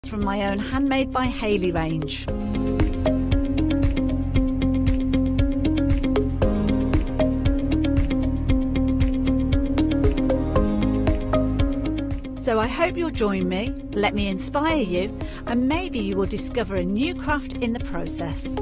from my own Handmade by Hayley range. So I hope you'll join me, let me inspire you, and maybe you will discover a new craft in the process.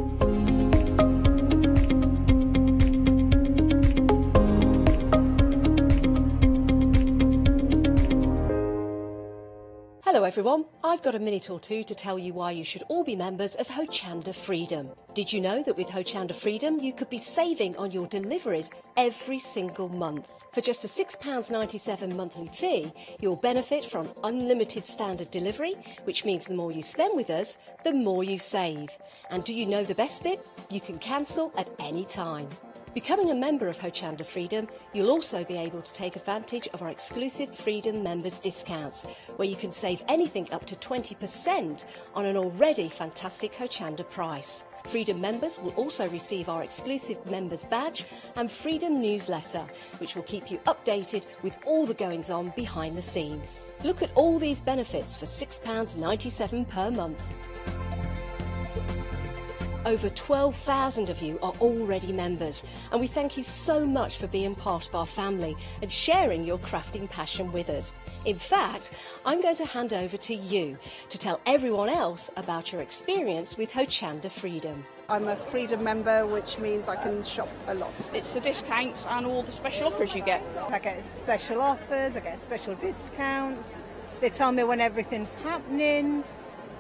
Hello everyone, I've got a minute or two to tell you why you should all be members of Hochanda Freedom. Did you know that with Hochanda Freedom you could be saving on your deliveries every single month? For just a £6.97 monthly fee, you'll benefit from unlimited standard delivery, which means the more you spend with us, the more you save. And do you know the best bit? You can cancel at any time. Becoming a member of Hochanda Freedom, you'll also be able to take advantage of our exclusive Freedom members discounts, where you can save anything up to 20% on an already fantastic Hochanda price. Freedom members will also receive our exclusive members badge and Freedom newsletter, which will keep you updated with all the goings on behind the scenes. Look at all these benefits for £6.97 per month. Over 12,000 of you are already members, and we thank you so much for being part of our family and sharing your crafting passion with us. In fact, I'm going to hand over to you to tell everyone else about your experience with Hochanda Freedom. I'm a Freedom member, which means I can shop a lot. It's the discounts and all the special offers you get. I get special offers, I get special discounts. They tell me when everything's happening.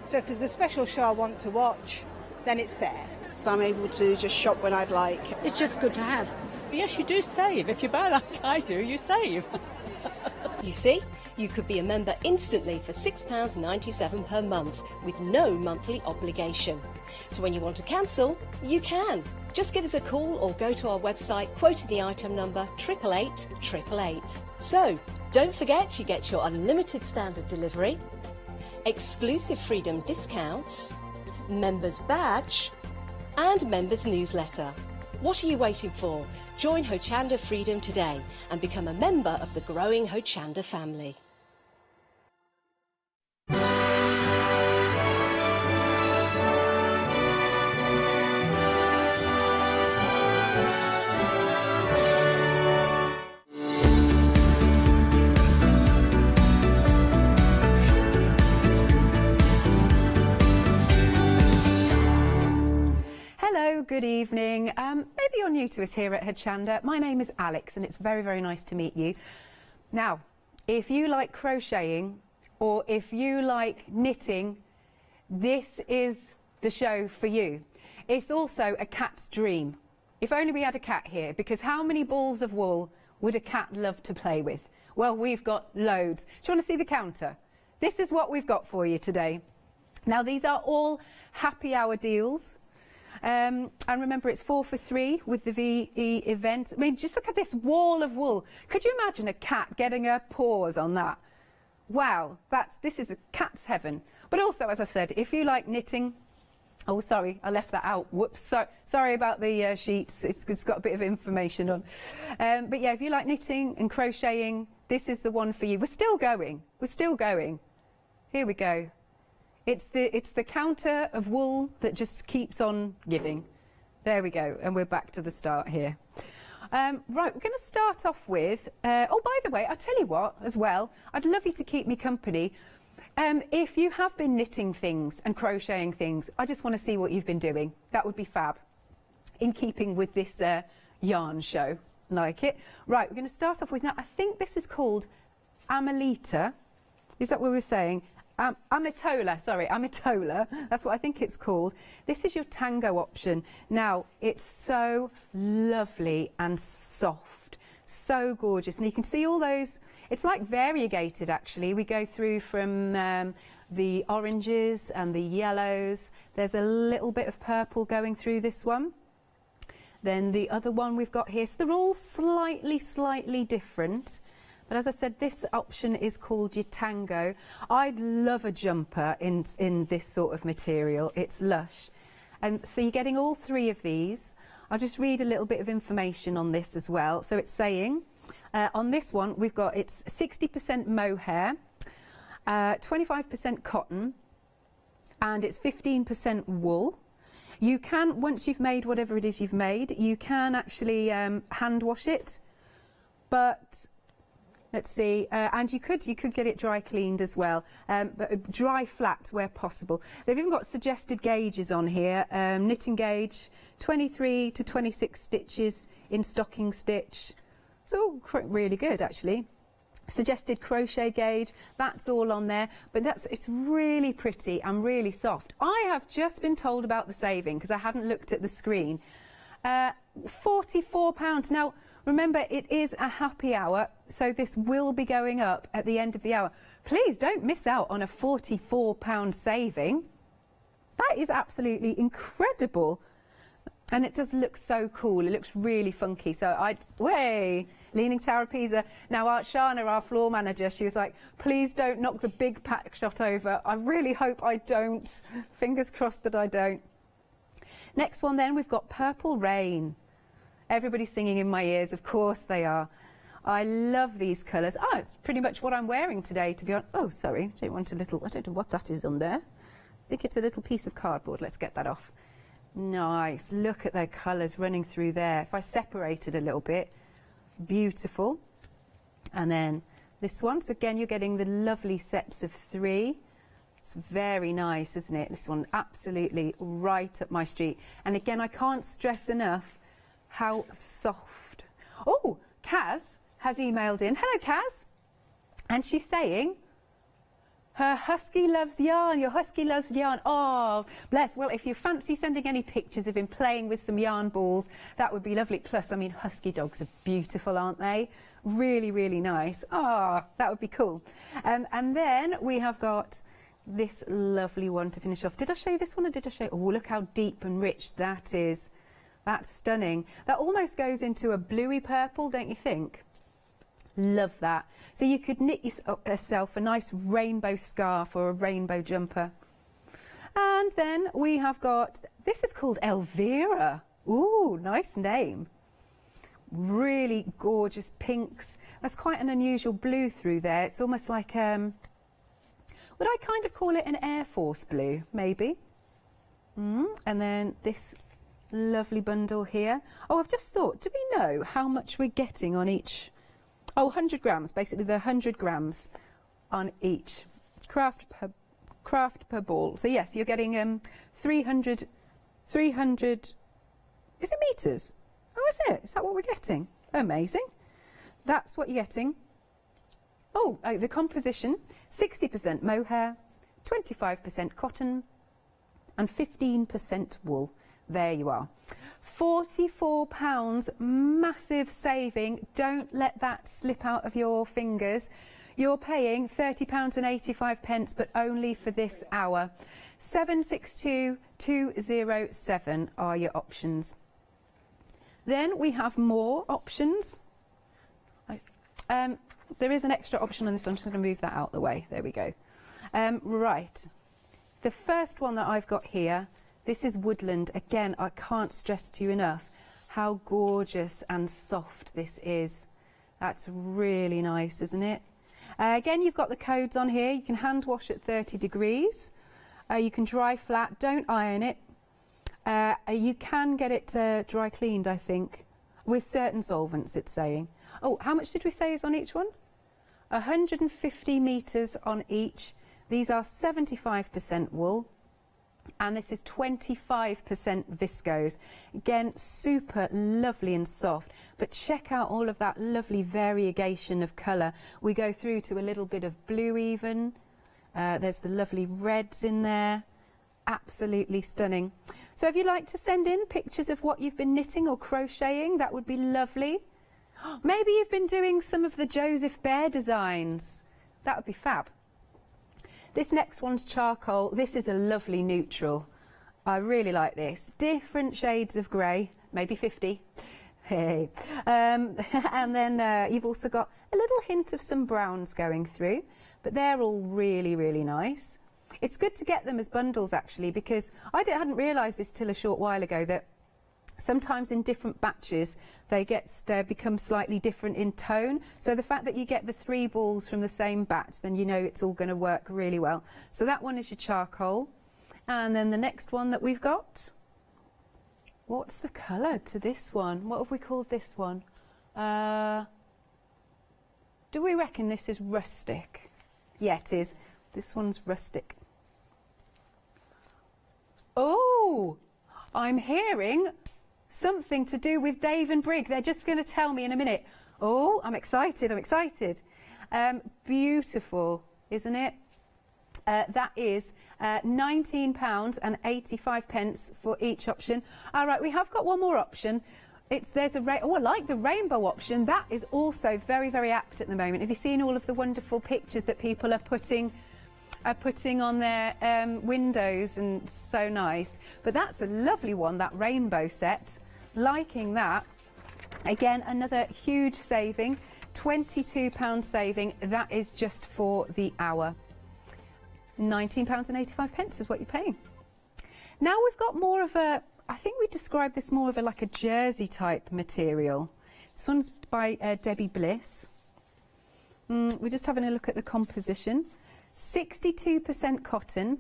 So if there's a special show I want to watch, then it's there. I'm able to just shop when I'd like. It's just good to have. Yes, you do save. If you buy like I do, you save. You see, you could be a member instantly for £6.97 per month with no monthly obligation. So when you want to cancel, you can. Just give us a call or go to our website, quoting the item number 888 888. So, don't forget you get your unlimited standard delivery, exclusive Freedom discounts, members badge and members newsletter. What are you waiting for? Join Hochanda Freedom today and become a member of the growing Hochanda family. Good evening. Maybe you're new to us here at Hochanda. My name is Alex and it's very, very nice to meet you. Now, if you like crocheting or if you like knitting, this is the show for you. It's also a cat's dream. If only we had a cat here, because how many balls of wool would a cat love to play with? Well, we've got loads. Do you want to see the counter? This is what we've got for you today. Now, these are all happy hour deals. And remember, it's 4 for 3 with the VE event. I mean, just look at this wall of wool. Could you imagine a cat getting her paws on that? Wow, this is a cat's heaven. But also, as I said, if you like knitting, oh, sorry, I left that out. Whoops, sorry about the sheets. It's got a bit of information on. But yeah, if you like knitting and crocheting, this is the one for you. We're still going. We're still going. Here we go. It's the counter of wool that just keeps on giving. There we go, and we're back to the start here. Right, we're going to start off with, oh, by the way, I'll tell you what, as well, I'd love you to keep me company. If you have been knitting things and crocheting things, I just want to see what you've been doing. That would be fab, in keeping with this yarn show. Like it. Right, we're going to start off with, now, I think this is called Amelita. Is that what we were saying? Amitola, sorry, Amitola, that's what I think it's called. This is your tango option. Now, it's so lovely and soft, so gorgeous. And you can see all those, it's like variegated actually. We go through from the oranges and the yellows. There's a little bit of purple going through this one. Then the other one we've got here, so they're all slightly different. But as I said, this option is called your tango. I'd love a jumper in this sort of material. It's lush. And so you're getting all three of these. I'll just read a little bit of information on this as well. So it's saying, on this one, we've got, it's 60% mohair, 25% cotton, and it's 15% wool. You can, once you've made whatever it is you've made, you can actually hand wash it, but let's see, and you could get it dry cleaned as well, but dry flat where possible. They've even got suggested gauges on here. Knitting gauge, 23 to 26 stitches in stocking stitch. It's all really good actually. Suggested crochet gauge, that's all on there, but it's really pretty and really soft. I have just been told about the saving because I hadn't looked at the screen. £44. Now remember, it is a happy hour, so this will be going up at the end of the hour. Please don't miss out on a £44 saving. That is absolutely incredible. And it does look so cool. It looks really funky. So Leaning Tower of Pisa. Now, Shana, our floor manager, she was like, please don't knock the big pack shot over. I really hope I don't. Fingers crossed that I don't. Next one then, we've got Purple Rain. Everybody's singing in my ears, of course they are. I love these colours. Oh, it's pretty much what I'm wearing today, to be honest. Oh, sorry, I don't know what that is on there. I think it's a little piece of cardboard. Let's get that off. Nice, look at their colours running through there. If I separate it a little bit, beautiful. And then this one, so again, you're getting the lovely sets of 3. It's very nice, isn't it? This one, absolutely right up my street. And again, I can't stress enough how soft. Oh, Kaz has emailed in. Hello, Kaz. And she's saying, her husky loves yarn. Your husky loves yarn. Oh, bless. Well, if you fancy sending any pictures of him playing with some yarn balls, that would be lovely. Plus, I mean, husky dogs are beautiful, aren't they? Really, really nice. Ah, that would be cool. And then we have got this lovely one to finish off. Did I show you this one or did I show you? Oh, look how deep and rich that is. That's stunning. That almost goes into a bluey purple, don't you think? Love that. So you could knit yourself a nice rainbow scarf or a rainbow jumper. And then we have got, this is called Elvira. Ooh, nice name. Really gorgeous pinks. That's quite an unusual blue through there. It's almost like, would I kind of call it an Air Force blue, maybe? And then this lovely bundle here. Oh, I've just thought, do we know how much we're getting on each? Oh, 100 grams, basically the 100 grams on each craft per ball. So yes, you're getting 300, is it meters? Oh, is it? Is that what we're getting? Amazing. That's what you're getting. Oh, the composition, 60% mohair, 25% cotton, and 15% wool. There you are. £44, massive saving. Don't let that slip out of your fingers. You're paying £30.85, but only for this hour. 762207 are your options. Then we have more options. There is an extra option on this one. I'm just going to move that out the way. There we go. Right. The first one that I've got here, this is Woodland. Again, I can't stress to you enough how gorgeous and soft this is. That's really nice, isn't it? Again, you've got the codes on here. You can hand wash at 30 degrees. You can dry flat. Don't iron it. You can get it dry cleaned, I think, with certain solvents, it's saying. Oh, how much did we say is on each one? 150 metres on each. These are 75% wool. And this is 25% viscose. Again, super lovely and soft. But check out all of that lovely variegation of colour. We go through to a little bit of blue even. There's the lovely reds in there. Absolutely stunning. So if you'd like to send in pictures of what you've been knitting or crocheting, that would be lovely. Maybe you've been doing some of the Joseph Bear designs. That would be fab. This next one's charcoal. This is a lovely neutral. I really like this. Different shades of grey, maybe 50. Hey. And then you've also got a little hint of some browns going through, but they're all really, really nice. It's good to get them as bundles, actually, because I hadn't realised this till a short while ago, that sometimes in different batches they become slightly different in tone. So the fact that you get the 3 balls from the same batch, then you know it's all going to work really well. So that one is your charcoal. And then the next one that we've got, what's the colour to this one? What have we called this one? Do we reckon this is rustic? Yeah, it is. This one's rustic. Oh, I'm hearing something to do with Dave and Brig. They're just going to tell me in a minute. Oh, I'm excited, I'm excited. Beautiful, isn't it? That is £19.85 for each option. All right, we have got one more option. I like the rainbow option. That is also very, very apt at the moment. Have you seen all of the wonderful pictures that people are putting on their windows, and so nice. But that's a lovely one, that rainbow set. Liking that. Again, another huge saving, £22 saving. That is just for the hour. £19.85 is what you're paying. Now we've got more of a, I think we describe this more of like a jersey type material. This one's by Debbie Bliss. We're just having a look at the composition. 62% cotton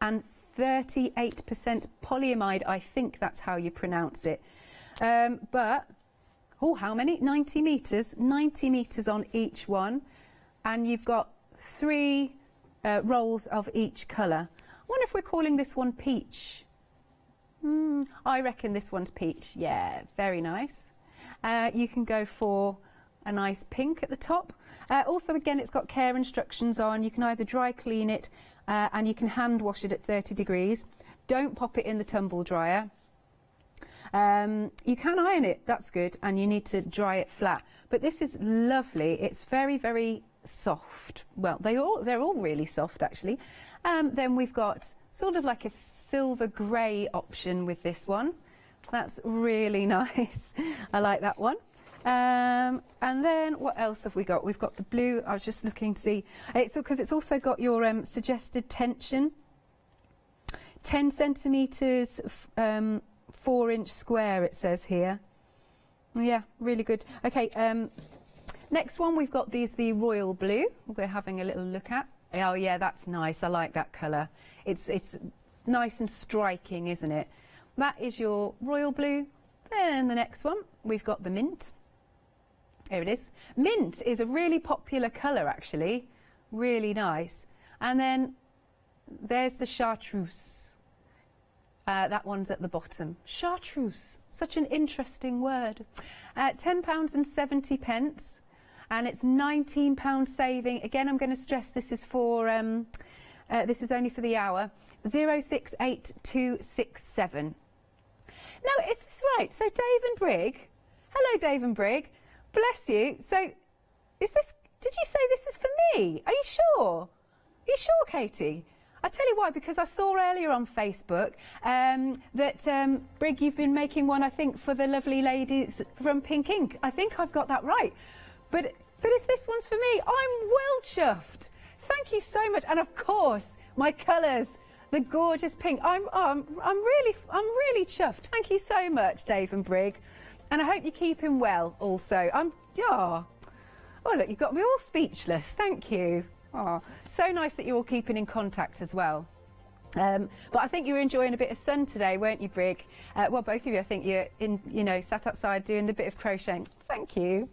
and 38% polyamide. I think that's how you pronounce it. But, oh, how many? 90 metres. 90 metres on each one. And you've got 3 rolls of each colour. I wonder if we're calling this one peach. I reckon this one's peach. Yeah, very nice. You can go for a nice pink at the top. Also, again, it's got care instructions on. You can either dry clean it and you can hand wash it at 30 degrees. Don't pop it in the tumble dryer. You can iron it, that's good, and you need to dry it flat. But this is lovely. It's very, very soft. Well, they're all really soft, actually. Then we've got sort of like a silver grey option with this one. That's really nice. I like that one. And then what else have we got? We've got the blue. I was just looking to see. It's because it's also got your suggested tension. 10 centimetres, 4-inch square, it says here. Yeah, really good. Okay, next one we've got the royal blue. We're having a little look at. Oh yeah, that's nice. I like that colour. It's nice and striking, isn't it? That is your royal blue. Then the next one, we've got the mint. Here it is. Mint is a really popular colour, actually. Really nice. And then there's the chartreuse. That one's at the bottom. Chartreuse. Such an interesting word. £10.70. And it's £19 saving. Again, I'm going to stress this is for this is only for the hour. 068267. Now, is this right? So Dave and Brig. Hello, Dave and Brig. Bless you. So, is this? Did you say this is for me? Are you sure? Are you sure, Katie? I tell you why, because I saw earlier on Facebook that Brig, you've been making one, I think, for the lovely ladies from Pink Ink. I think I've got that right. But if this one's for me, I'm well chuffed. Thank you so much. And of course, my colours, the gorgeous pink. I'm really chuffed. Thank you so much, Dave and Brig. And I hope you're keeping well also. Oh, look, you've got me all speechless. Thank you. Oh, so nice that you're all keeping in contact as well. But I think you were enjoying a bit of sun today, weren't you, Brig? Well, both of you, I think you're sat outside doing the bit of crocheting. Thank you.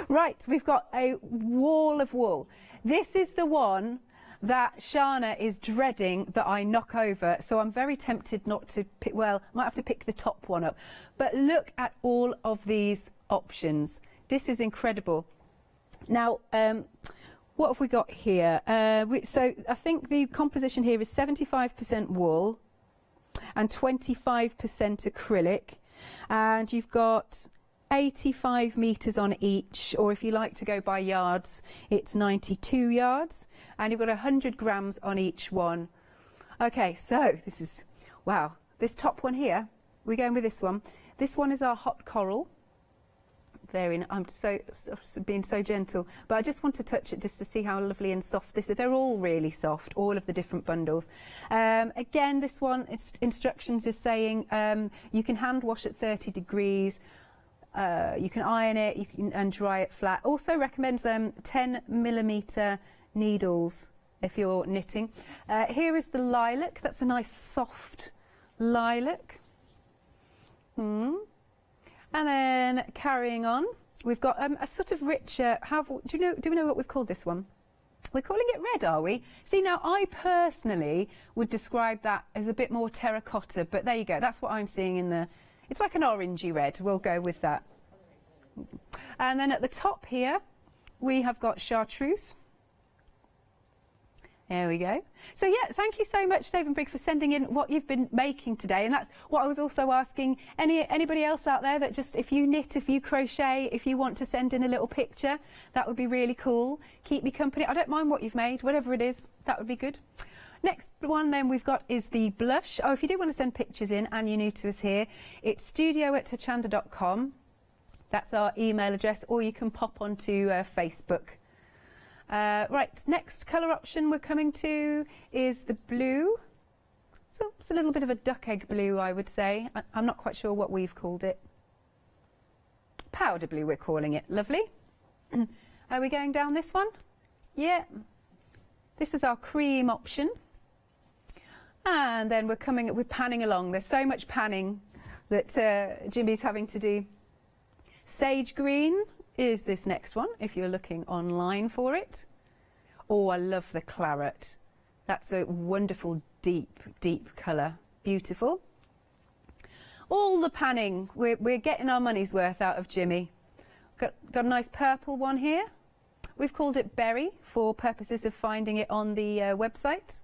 Right, we've got a wall of wool. This is the one that Shana is dreading that I knock over, so I'm very tempted not to pick. Well, I might have to pick the top one up. But look at all of these options. This is incredible. Now, what have we got here? So I think the composition here is 75% wool and 25% acrylic, and you've got 85 metres on each, or if you like to go by yards, it's 92 yards, and you've got 100 grams on each one. Okay, so this is, wow, this top one here, we're going with this one. This one is our hot coral. I'm being so gentle, but I just want to touch it just to see how lovely and soft this is. They're all really soft, all of the different bundles. Again, this one, instructions is saying you can hand wash at 30 degrees. You can iron it and dry it flat. Also recommends 10mm needles if you're knitting. Here is the lilac. That's a nice soft lilac. And then carrying on, we've got a sort of richer, do we know what we've called this one? We're calling it red, are we? See, now I personally would describe that as a bit more terracotta, but there you go. That's what I'm seeing in the, it's like an orangey red. We'll go with that. And then at the top here, we have got Chartreuse. There we go. So yeah, thank you so much, Dave and Brig, for sending in what you've been making today. And that's what I was also asking anybody else out there that just, if you knit, if you crochet, if you want to send in a little picture, that would be really cool. Keep me company. I don't mind what you've made, whatever it is, that would be good. Next one then we've got is the blush. Oh, if you do want to send pictures in and you're new to us here, it's studio@hochanda.com. That's our email address, or you can pop onto Facebook. Right, next colour option we're coming to is the blue. So it's a little bit of a duck egg blue, I would say. I'm not quite sure what we've called it. Powder blue we're calling it. Lovely. Are we going down this one? Yeah. This is our cream option. And then we're panning along. There's so much panning that Jimmy's having to do. Sage green is this next one, if you're looking online for it. Oh, I love the claret. That's a wonderful, deep, deep colour. Beautiful. All the panning, we're getting our money's worth out of Jimmy. Got a nice purple one here. We've called it Berry for purposes of finding it on the website.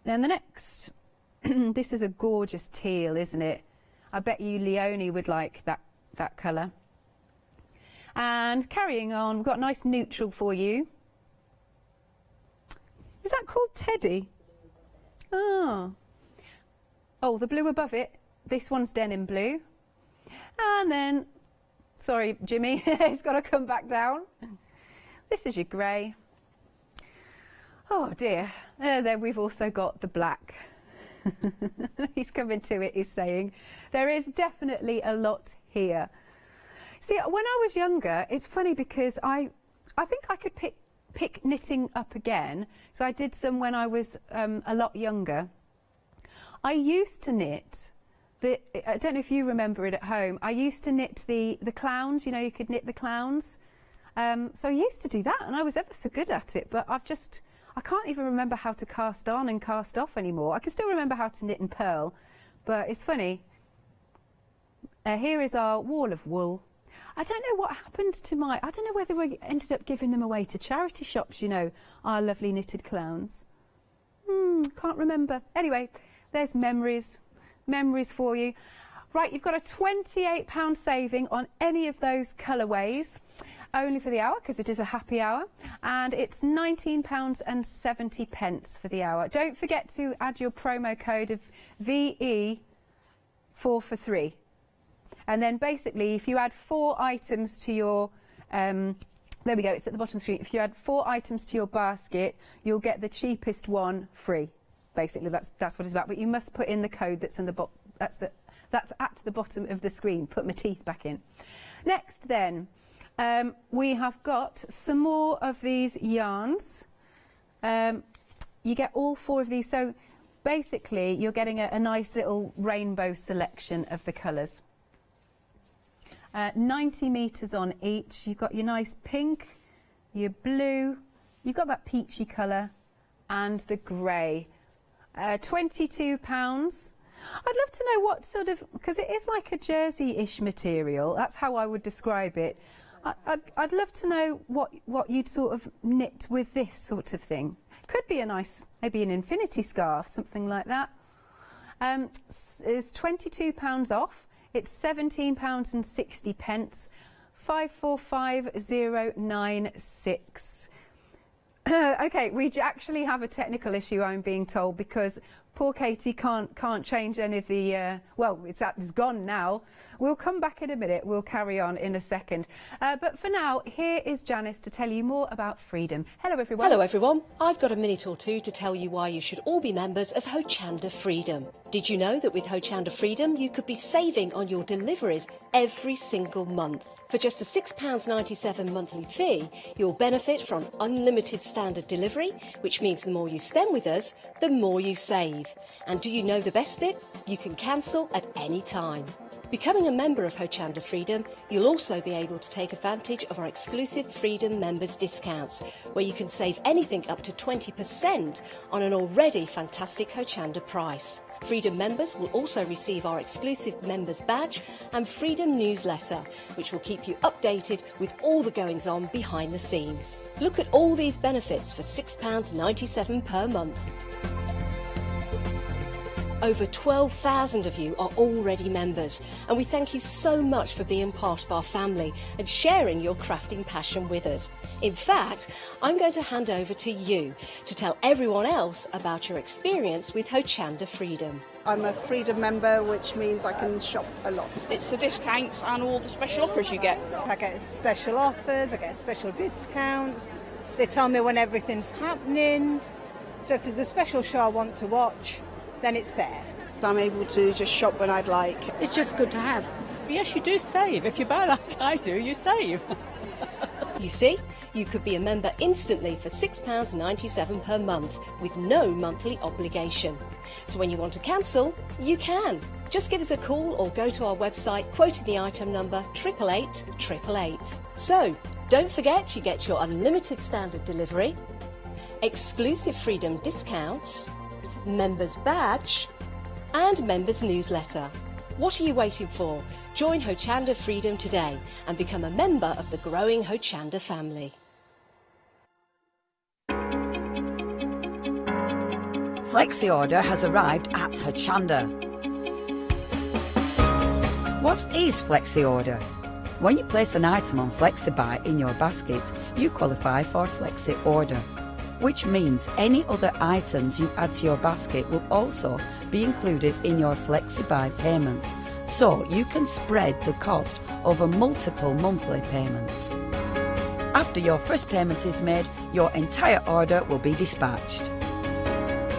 Then the next, this is a gorgeous teal, isn't it? I bet you Leonie would like that colour. And carrying on, we've got a nice neutral for you. Is that called Teddy? Oh. Oh, the blue above it. This one's denim blue. And then, sorry, Jimmy, it's got to come back down. This is your grey. Oh dear. Then we've also got the black. He's coming to it, he's saying. There is definitely a lot here. See, when I was younger, it's funny because I think I could pick knitting up again. So I did some when I was a lot younger. I used to knit, I don't know if you remember it at home, I used to knit the clowns, you know, you could knit the clowns. So I used to do that and I was ever so good at it, but I can't even remember how to cast on and cast off anymore. I can still remember how to knit and purl, but it's funny. Here is our wall of wool. I don't know what happened to I don't know whether we ended up giving them away to charity shops, you know, our lovely knitted clowns. Can't remember. Anyway, there's memories for you. Right, you've got a £28 saving on any of those colourways, only for the hour, because it is a happy hour, and it's £19.70 for the hour. Don't forget to add your promo code of VE4 for 3. And then basically, if you add 4 items to your, there we go, it's at the bottom of the screen. If you add 4 items to your basket, you'll get the cheapest one free. Basically, that's what it's about. But you must put in the code that's in the that's at the bottom of the screen. Put my teeth back in. Next, then, we have got some more of these yarns. You get all 4 of these. So basically, you're getting a nice little rainbow selection of the colours. 90 metres on each. You've got your nice pink, your blue, you've got that peachy colour, and the grey. £22. I'd love to know what sort of, because it is like a jersey-ish material, that's how I would describe it. I'd love to know what you'd sort of knit with this sort of thing. Could be a nice, maybe an infinity scarf, something like that. It's £22 off. It's £17.60. 545096. Okay, we actually have a technical issue, I'm being told, because poor Katie can't change any of the, well, it's gone now. We'll come back in a minute. We'll carry on in a second. But for now, here is Janice to tell you more about freedom. Hello, everyone. Hello, everyone. I've got a minute or two to tell you why you should all be members of Hochanda Freedom. Did you know that with Hochanda Freedom, you could be saving on your deliveries every single month? For just a £6.97 monthly fee, you'll benefit from unlimited standard delivery, which means the more you spend with us, the more you save. And do you know the best bit? You can cancel at any time. Becoming a member of Hochanda Freedom, you'll also be able to take advantage of our exclusive Freedom members discounts, where you can save anything up to 20% on an already fantastic Hochanda price. Freedom members will also receive our exclusive members badge and Freedom newsletter, which will keep you updated with all the goings on behind the scenes. Look at all these benefits for £6.97 per month. Over 12,000 of you are already members, and we thank you so much for being part of our family and sharing your crafting passion with us. In fact, I'm going to hand over to you to tell everyone else about your experience with Hochanda Freedom. I'm a Freedom member, which means I can shop a lot. It's the discounts and all the special offers you get. I get special offers, I get special discounts. They tell me when everything's happening. So if there's a special show I want to watch, then it's there. I'm able to just shop when I'd like. It's just good to have. Yes, you do save. If you buy like I do, you save. You see, you could be a member instantly for £6.97 per month with no monthly obligation. So when you want to cancel, you can. Just give us a call or go to our website quoting the item number 888 888. So don't forget you get your unlimited standard delivery, exclusive Freedom discounts, members badge and members newsletter. What are you waiting for? Join Hochanda Freedom today and become a member of the growing Hochanda family. Flexi Order has arrived at Hochanda. What is Flexi Order? When you place an item on FlexiBuy in your basket, you qualify for Flexi Order, which means any other items you add to your basket will also be included in your FlexiBuy payments, so you can spread the cost over multiple monthly payments. After your first payment is made, your entire order will be dispatched.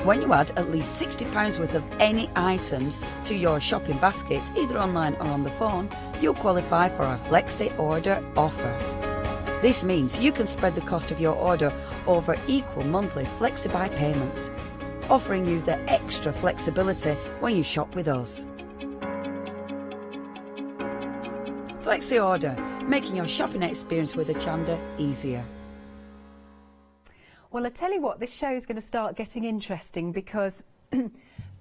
When you add at least £60 worth of any items to your shopping baskets, either online or on the phone, you'll qualify for our Flexi Order offer. This means you can spread the cost of your order over equal monthly FlexiBuy payments, offering you the extra flexibility when you shop with us. Flexi Order, making your shopping experience with Hochanda easier. Well, I tell you what, this show is going to start getting interesting because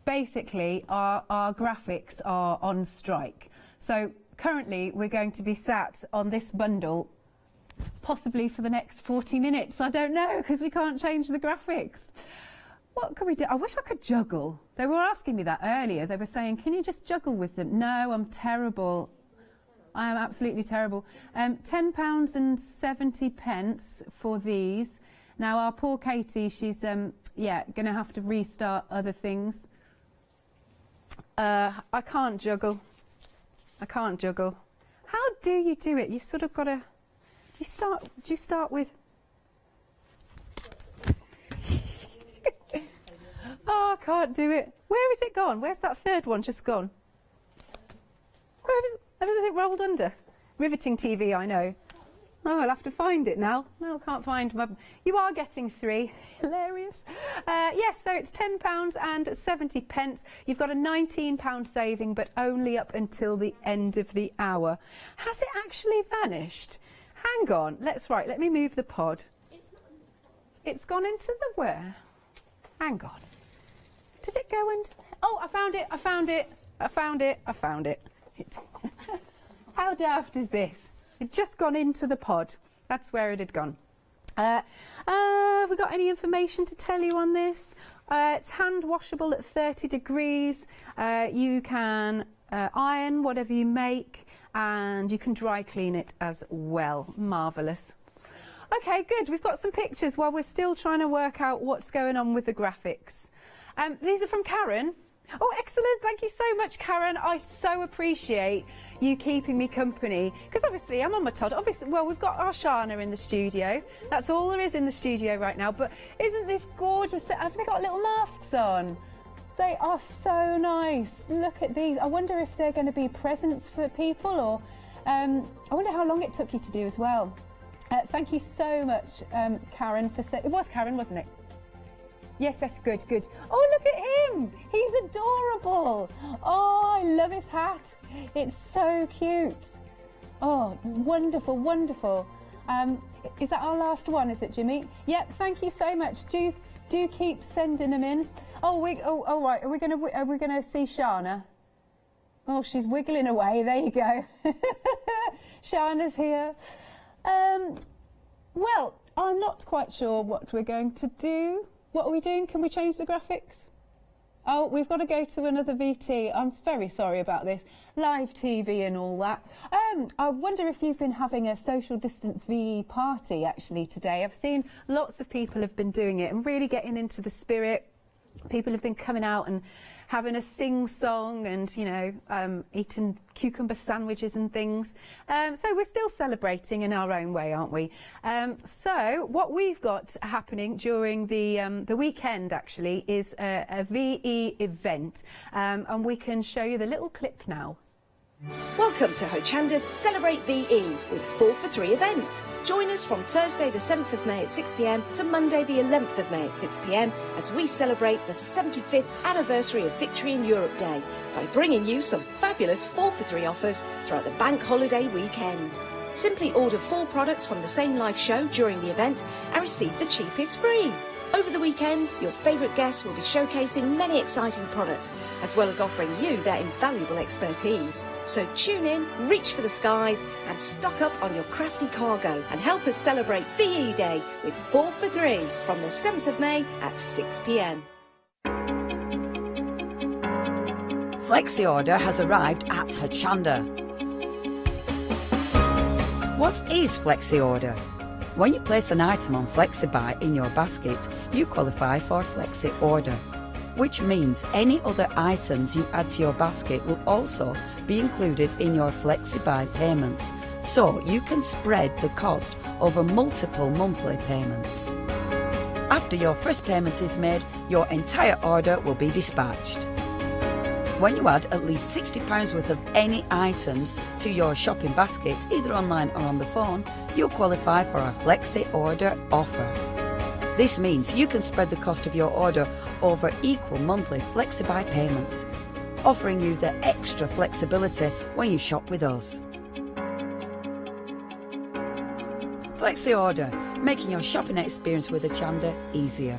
basically our graphics are on strike. So currently we're going to be sat on this bundle possibly for the next 40 minutes. I don't know, because we can't change the graphics. What can we do? I wish I could juggle. They were asking me that earlier. They were saying, can you just juggle with them? No, I'm terrible. I am absolutely terrible. £10.70 for these. Now, our poor Katie, she's, going to have to restart other things. I can't juggle. I can't juggle. How do you do it? You sort of got to... Do you start with... Oh, I can't do it. Where is it gone? Where's that third one just gone? Where has it rolled under? Riveting TV, I know. Oh, I'll have to find it now. No, I can't find my... You are getting 3. Hilarious. Yes, so it's £10.70. You've got a £19 saving, but only up until the end of the hour. Has it actually vanished? Hang on. Let me move the pod. It's gone into the where? Hang on. Did it go into... Oh, I found it. How daft is this? It'd just gone into the pod. That's where it had gone. Have we got any information to tell you on this? It's hand washable at 30 degrees. You can iron whatever you make, and you can dry clean it as well. Marvellous. Okay, good. We've got some pictures while we're still trying to work out what's going on with the graphics. These are from Karen. Oh, excellent. Thank you so much, Karen. I so appreciate you keeping me company. Because obviously, I'm on my Todd. Obviously, well, we've got our Shana in the studio. That's all there is in the studio right now. But isn't this gorgeous? Have they got little masks on? They are so nice. Look at these. I wonder if they're going to be presents for people, or I wonder how long it took you to do as well. Thank you so much, Karen, for saying... It was Karen, wasn't it? Yes, that's good, good. Oh, look at him. He's adorable. Oh, I love his hat. It's so cute. Oh, wonderful, wonderful. Is that our last one, is it, Jimmy? Yep, thank you so much. Do keep sending them in. Oh, right. Are we gonna see Shana? Oh, she's wiggling away. There you go. Shana's here. Well, I'm not quite sure what we're going to do. What are we doing? Can we change the graphics? Oh, we've got to go to another VT. I'm very sorry about this. Live TV and all that. I wonder if you've been having a social distance VE party actually today. I've seen lots of people have been doing it and really getting into the spirit. People have been coming out and having a sing-song and, you know, eating cucumber sandwiches and things. So we're still celebrating in our own way, aren't we? So what we've got happening during the weekend, actually, is a VE event. And we can show you the little clip now. Welcome to Hochanda's Celebrate VE with 4 for 3 event. Join us from Thursday the 7th of May at 6 p.m. to Monday the 11th of May at 6 p.m. as we celebrate the 75th anniversary of Victory in Europe Day by bringing you some fabulous 4 for 3 offers throughout the bank holiday weekend. Simply order 4 products from the same live show during the event and receive the cheapest free. Over the weekend, your favourite guests will be showcasing many exciting products, as well as offering you their invaluable expertise. So tune in, reach for the skies, and stock up on your crafty cargo, and help us celebrate VE Day with 4 for 3 from the 7th of May at 6 p.m. Flexi Order has arrived at Hochanda. What is Flexi Order? When you place an item on FlexiBuy in your basket, you qualify for Flexi Order, which means any other items you add to your basket will also be included in your FlexiBuy payments, so you can spread the cost over multiple monthly payments. After your first payment is made, your entire order will be dispatched. When you add at least £60 worth of any items to your shopping basket, either online or on the phone, you'll qualify for our Flexi Order offer. This means you can spread the cost of your order over equal monthly FlexiBuy payments, offering you the extra flexibility when you shop with us. Flexi Order, making your shopping experience with Hochanda easier.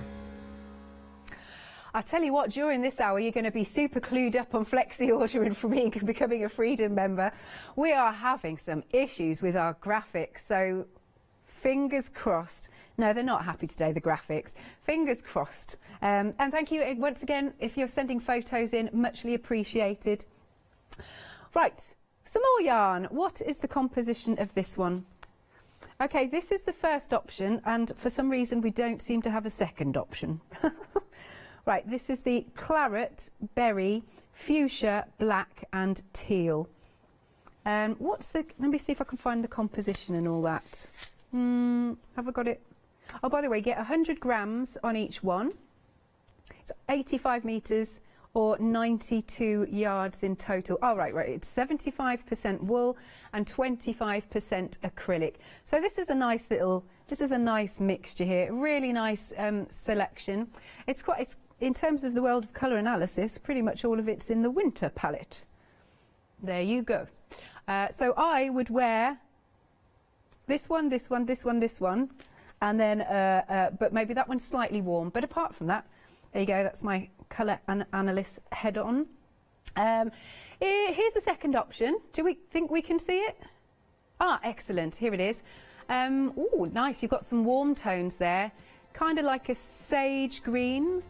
I tell you what, during this hour, you're going to be super clued up on Flexi Order and for me becoming a Freedom member. We are having some issues with our graphics, so fingers crossed. No, they're not happy today, the graphics. Fingers crossed. And thank you once again, if you're sending photos in, muchly appreciated. Right, some more yarn. What is the composition of this one? Okay, this is the first option, and for some reason we don't seem to have a second option. Right, this is the claret, berry, fuchsia, black and teal. Let me see if I can find the composition and all that. Have I got it? Oh, by the way, get 100 grams on each one. It's 85 metres or 92 yards in total. Oh, right, it's 75% wool and 25% acrylic. So this is a nice mixture here. Really nice selection. It's in terms of the world of colour analysis, pretty much all of it's in the winter palette. There you go. So I would wear this one, this one, this one, this one, and then, but maybe that one's slightly warm. But apart from that, there you go, that's my colour analyst head on. Here's the second option. Do we think we can see it? Ah, excellent, here it is. Oh, nice, you've got some warm tones there, kind of like a sage green.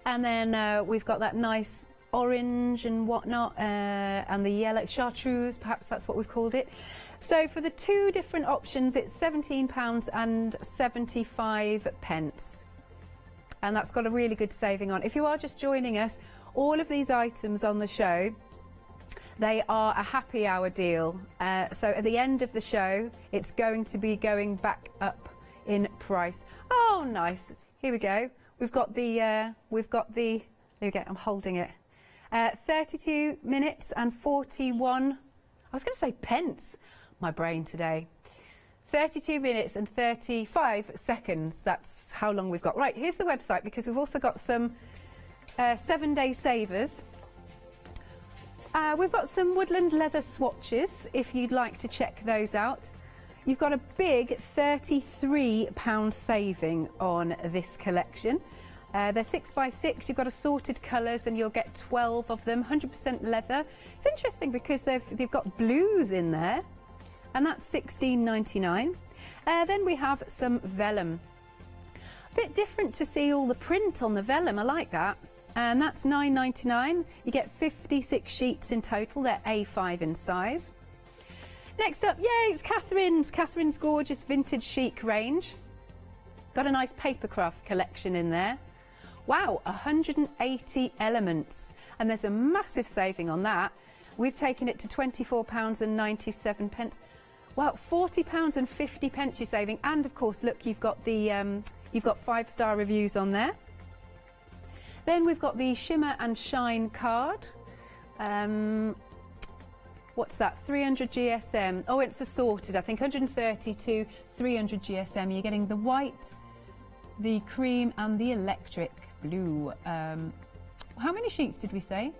And then we've got that nice orange and whatnot, and the yellow, chartreuse, perhaps that's what we've called it. So for the 2 different options, it's £17 and 75 pence. and that's got a really good saving on. If you are just joining us, all of these items on the show, they are a happy hour deal. So at the end of the show, it's going to be going back up in price. Oh, nice. Here we go. We've got the, there we go, I'm holding it. 32 minutes and 41, I was going to say pence, my brain today. 32 minutes and 35 seconds, that's how long we've got. Right, here's the website, because we've also got some 7-day savers. We've got some Woodland leather swatches, if you'd like to check those out. You've got a big £33 saving on this collection. They're 6x6, you've got assorted colours and you'll get 12 of them, 100% leather. It's interesting because they've got blues in there, and that's £16.99. Then we have some vellum. A bit different to see all the print on the vellum, I like that. And that's £9.99. You get 56 sheets in total, they're A5 in size. Next up, yay, it's Catherine's gorgeous vintage chic range. Got a nice papercraft collection in there. Wow, 180 elements, and there's a massive saving on that. We've taken it to £24.97. Wow, £40.50 you're saving, and of course, look, you've got the you've got 5-star reviews on there. Then we've got the Shimmer and Shine card. What's that? 300 GSM. Oh, it's assorted. I think 130 to 300 GSM. You're getting the white, the cream, and the electric blue. How many sheets did we say?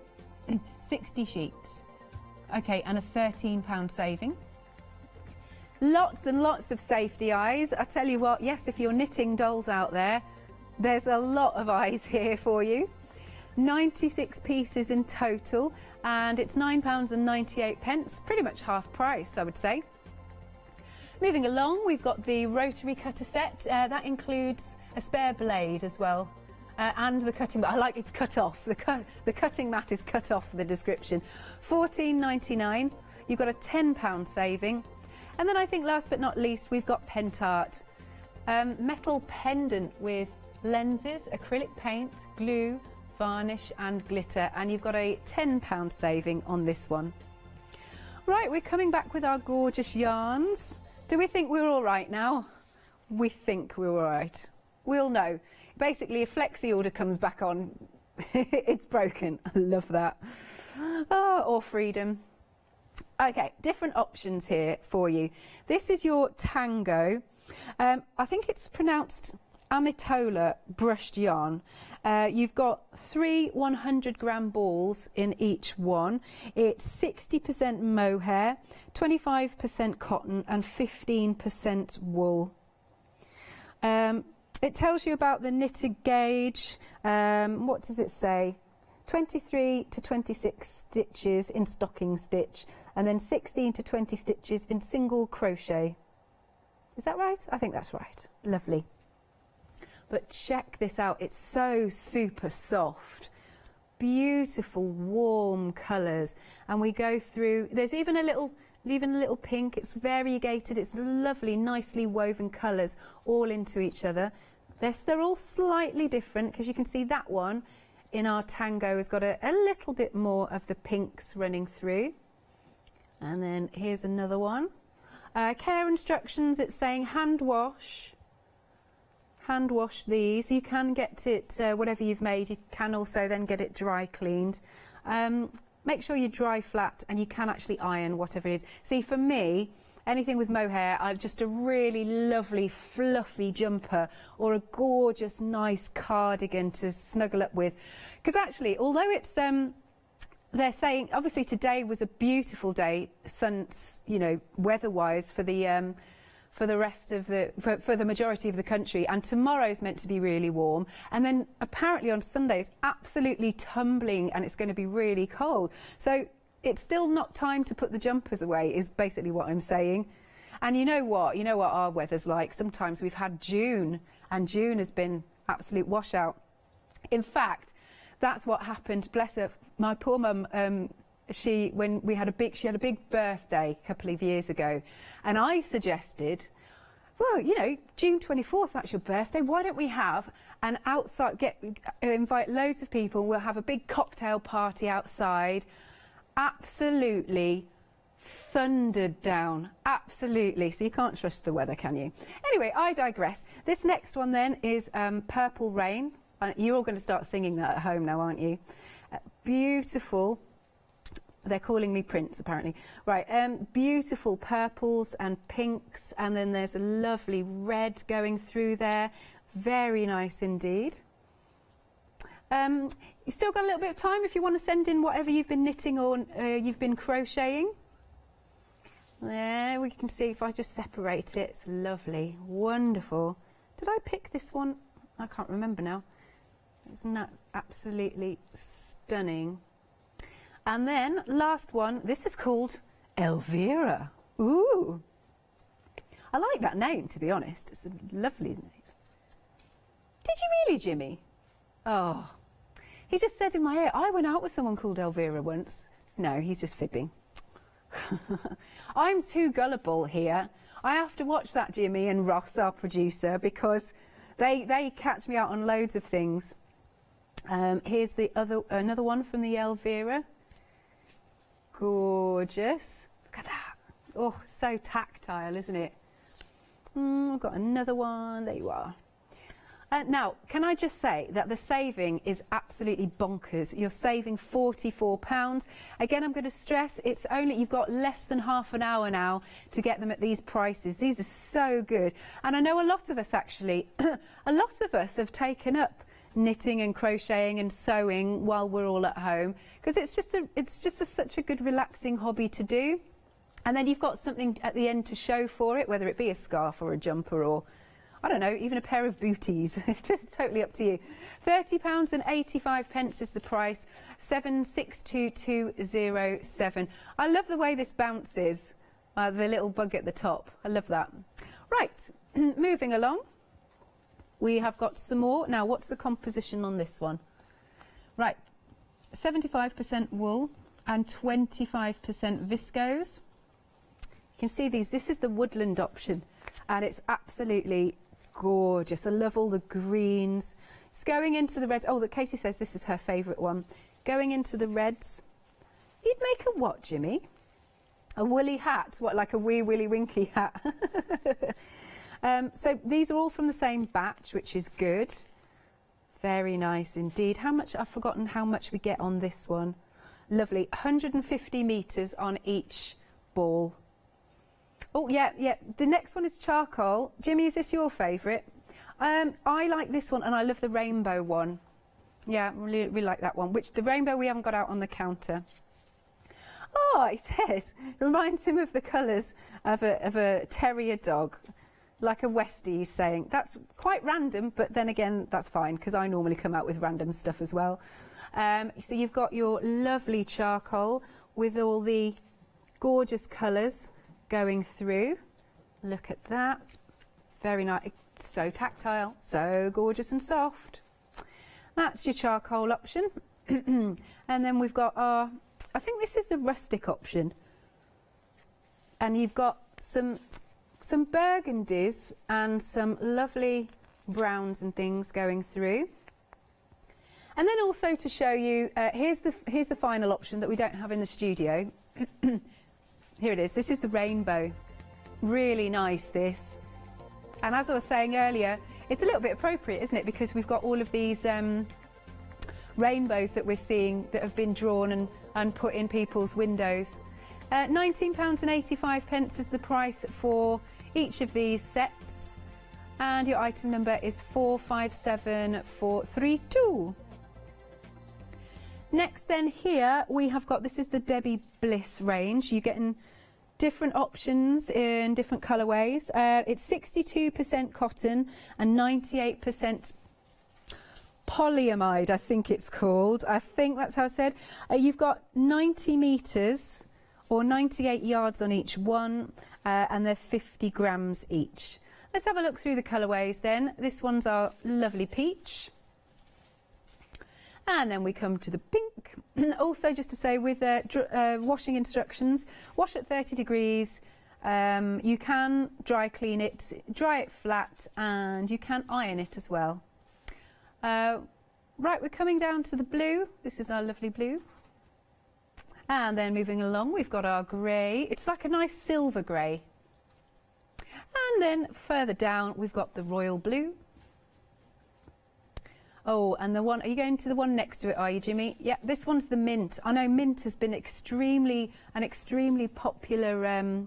60 sheets. Okay, and a £13 saving. Lots and lots of safety eyes. I tell you what, yes, if you're knitting dolls out there, there's a lot of eyes here for you. 96 pieces in total, and it's £9.98, pretty much half price, I would say. Moving along, we've got the Rotary Cutter Set. That includes a spare blade as well, and the cutting mat. I like it cut off. The cutting mat is cut off for the description. £14.99. You've got a £10 saving. And then I think last but not least, we've got Pentart. Metal pendant with lenses, acrylic paint, glue, varnish and glitter, and you've got a £10 saving on this one. Right, we're coming back with our gorgeous yarns. Do we think we're all right now? We think we're all right. We'll know. Basically, if Flexi Order comes back on, it's broken. I love that. Oh, or freedom. Okay, different options here for you. This is your Tango. I think it's pronounced Amitola brushed yarn. You've got 3 100-gram balls in each one. It's 60% mohair, 25% cotton and 15% wool. It tells you about the knitted gauge. What does it say? 23 to 26 stitches in stocking stitch, and then 16 to 20 stitches in single crochet. Is that right? I think that's right. Lovely. But check this out, it's so super soft. Beautiful, warm colours. And we go through, there's even a little pink, it's variegated, it's lovely, nicely woven colours all into each other. They're all slightly different, because you can see that one in our Tango has got a little bit more of the pinks running through. And then here's another one. Care instructions, it's saying hand wash these. You can get it, whatever you've made, you can also then get it dry cleaned. Make sure you dry flat, and you can actually iron whatever it is. See, for me, anything with mohair, just a really lovely fluffy jumper or a gorgeous nice cardigan to snuggle up with. Because actually, although it's they're saying obviously today was a beautiful day, weather-wise for the rest of for the majority of the country, and tomorrow's meant to be really warm, and then apparently on Sunday it's absolutely tumbling and it's going to be really cold. So it's still not time to put the jumpers away, is basically what I'm saying. And you know what our weather's like. Sometimes we've had June, and June has been absolute washout. In fact, that's what happened. Bless her, my poor mum. She had a big birthday a couple of years ago, and I suggested, well, June 24th, that's your birthday. Why don't we have and outside, invite loads of people. We'll have a big cocktail party outside. Absolutely thundered down, absolutely. So you can't trust the weather, can you? Anyway, I digress. This next one then is Purple Rain. You're all going to start singing that at home now, aren't you? Beautiful. They're calling me Prince, apparently. Right, beautiful purples and pinks, and then there's a lovely red going through there. Very nice indeed. You still got a little bit of time if you want to send in whatever you've been knitting or you've been crocheting. There, we can see if I just separate it. It's lovely, wonderful. Did I pick this one? I can't remember now. Isn't that absolutely stunning? And then, last one, this is called Elvira. Ooh. I like that name, to be honest. It's a lovely name. Did you really, Jimmy? Oh. He just said in my ear, I went out with someone called Elvira once. No, he's just fibbing. I'm too gullible here. I have to watch that, Jimmy and Ross, our producer, because they catch me out on loads of things. Here's another one from the Elvira. Gorgeous. Look at that. Oh, so tactile, isn't it? I've got another one. There you are. Now, can I just say that the saving is absolutely bonkers. You're saving £44. Again, I'm going to stress it's only, you've got less than half an hour now to get them at these prices. These are so good. And I know a lot of us actually, a lot of us have taken up knitting and crocheting and sewing while we're all at home, because it's just such a good relaxing hobby to do. And then you've got something at the end to show for it, whether it be a scarf or a jumper or, I don't know, even a pair of booties. It's totally up to you. £30.85 is the price, 762207. I love the way this bounces, the little bug at the top. I love that. Right, moving along. We have got some more. Now, what's the composition on this one? Right, 75% wool and 25% viscose. You can see these. This is the Woodland option, and it's absolutely gorgeous. I love all the greens. It's going into the reds. Oh, that Katie says this is her favourite one. Going into the reds. You'd make a what, Jimmy? A woolly hat? What, like a wee willy winky hat? So these are all from the same batch, which is good. Very nice indeed. How much? I've forgotten how much we get on this one. Lovely. 150 metres on each ball. Oh, yeah. The next one is charcoal. Jimmy, is this your favourite? I like this one, and I love the rainbow one. Yeah, really like that one. Which the rainbow we haven't got out on the counter. Oh, it says, reminds him of the colours of a terrier dog, like a Westie, he's saying. That's quite random, but then again, that's fine, because I normally come out with random stuff as well. So you've got your lovely charcoal with all the gorgeous colours going through. Look at that. Very nice. So tactile, so gorgeous and soft. That's your charcoal option. And then we've got our, I think this is the rustic option. And you've got some burgundies and some lovely browns and things going through. And then also to show you, here's the final option that we don't have in the studio. Here it is. This is the rainbow. Really nice, this. And as I was saying earlier, it's a little bit appropriate, isn't it? Because we've got all of these rainbows that we're seeing that have been drawn and put in people's windows. £19.85 is the price for each of these sets. And your item number is 457432. Next then here we have got, this is the Debbie Bliss range. You're getting different options in different colourways. It's 62% cotton and 98% polyamide, I think it's called. I think that's how it's said. You've got 90 metres or 98 yards on each one, and they're 50 grams each. Let's have a look through the colourways then. This one's our lovely peach. And then we come to the pink. Also, just to say, with washing instructions, wash at 30 degrees. You can dry clean it, dry it flat, and you can iron it as well. Right, we're coming down to the blue. This is our lovely blue. And then moving along, we've got our grey. It's like a nice silver grey. And then further down, we've got the royal blue. Oh, and the one, are you going to the one next to it, are you, Jimmy? Yeah, this one's the mint. I know mint has been extremely popular.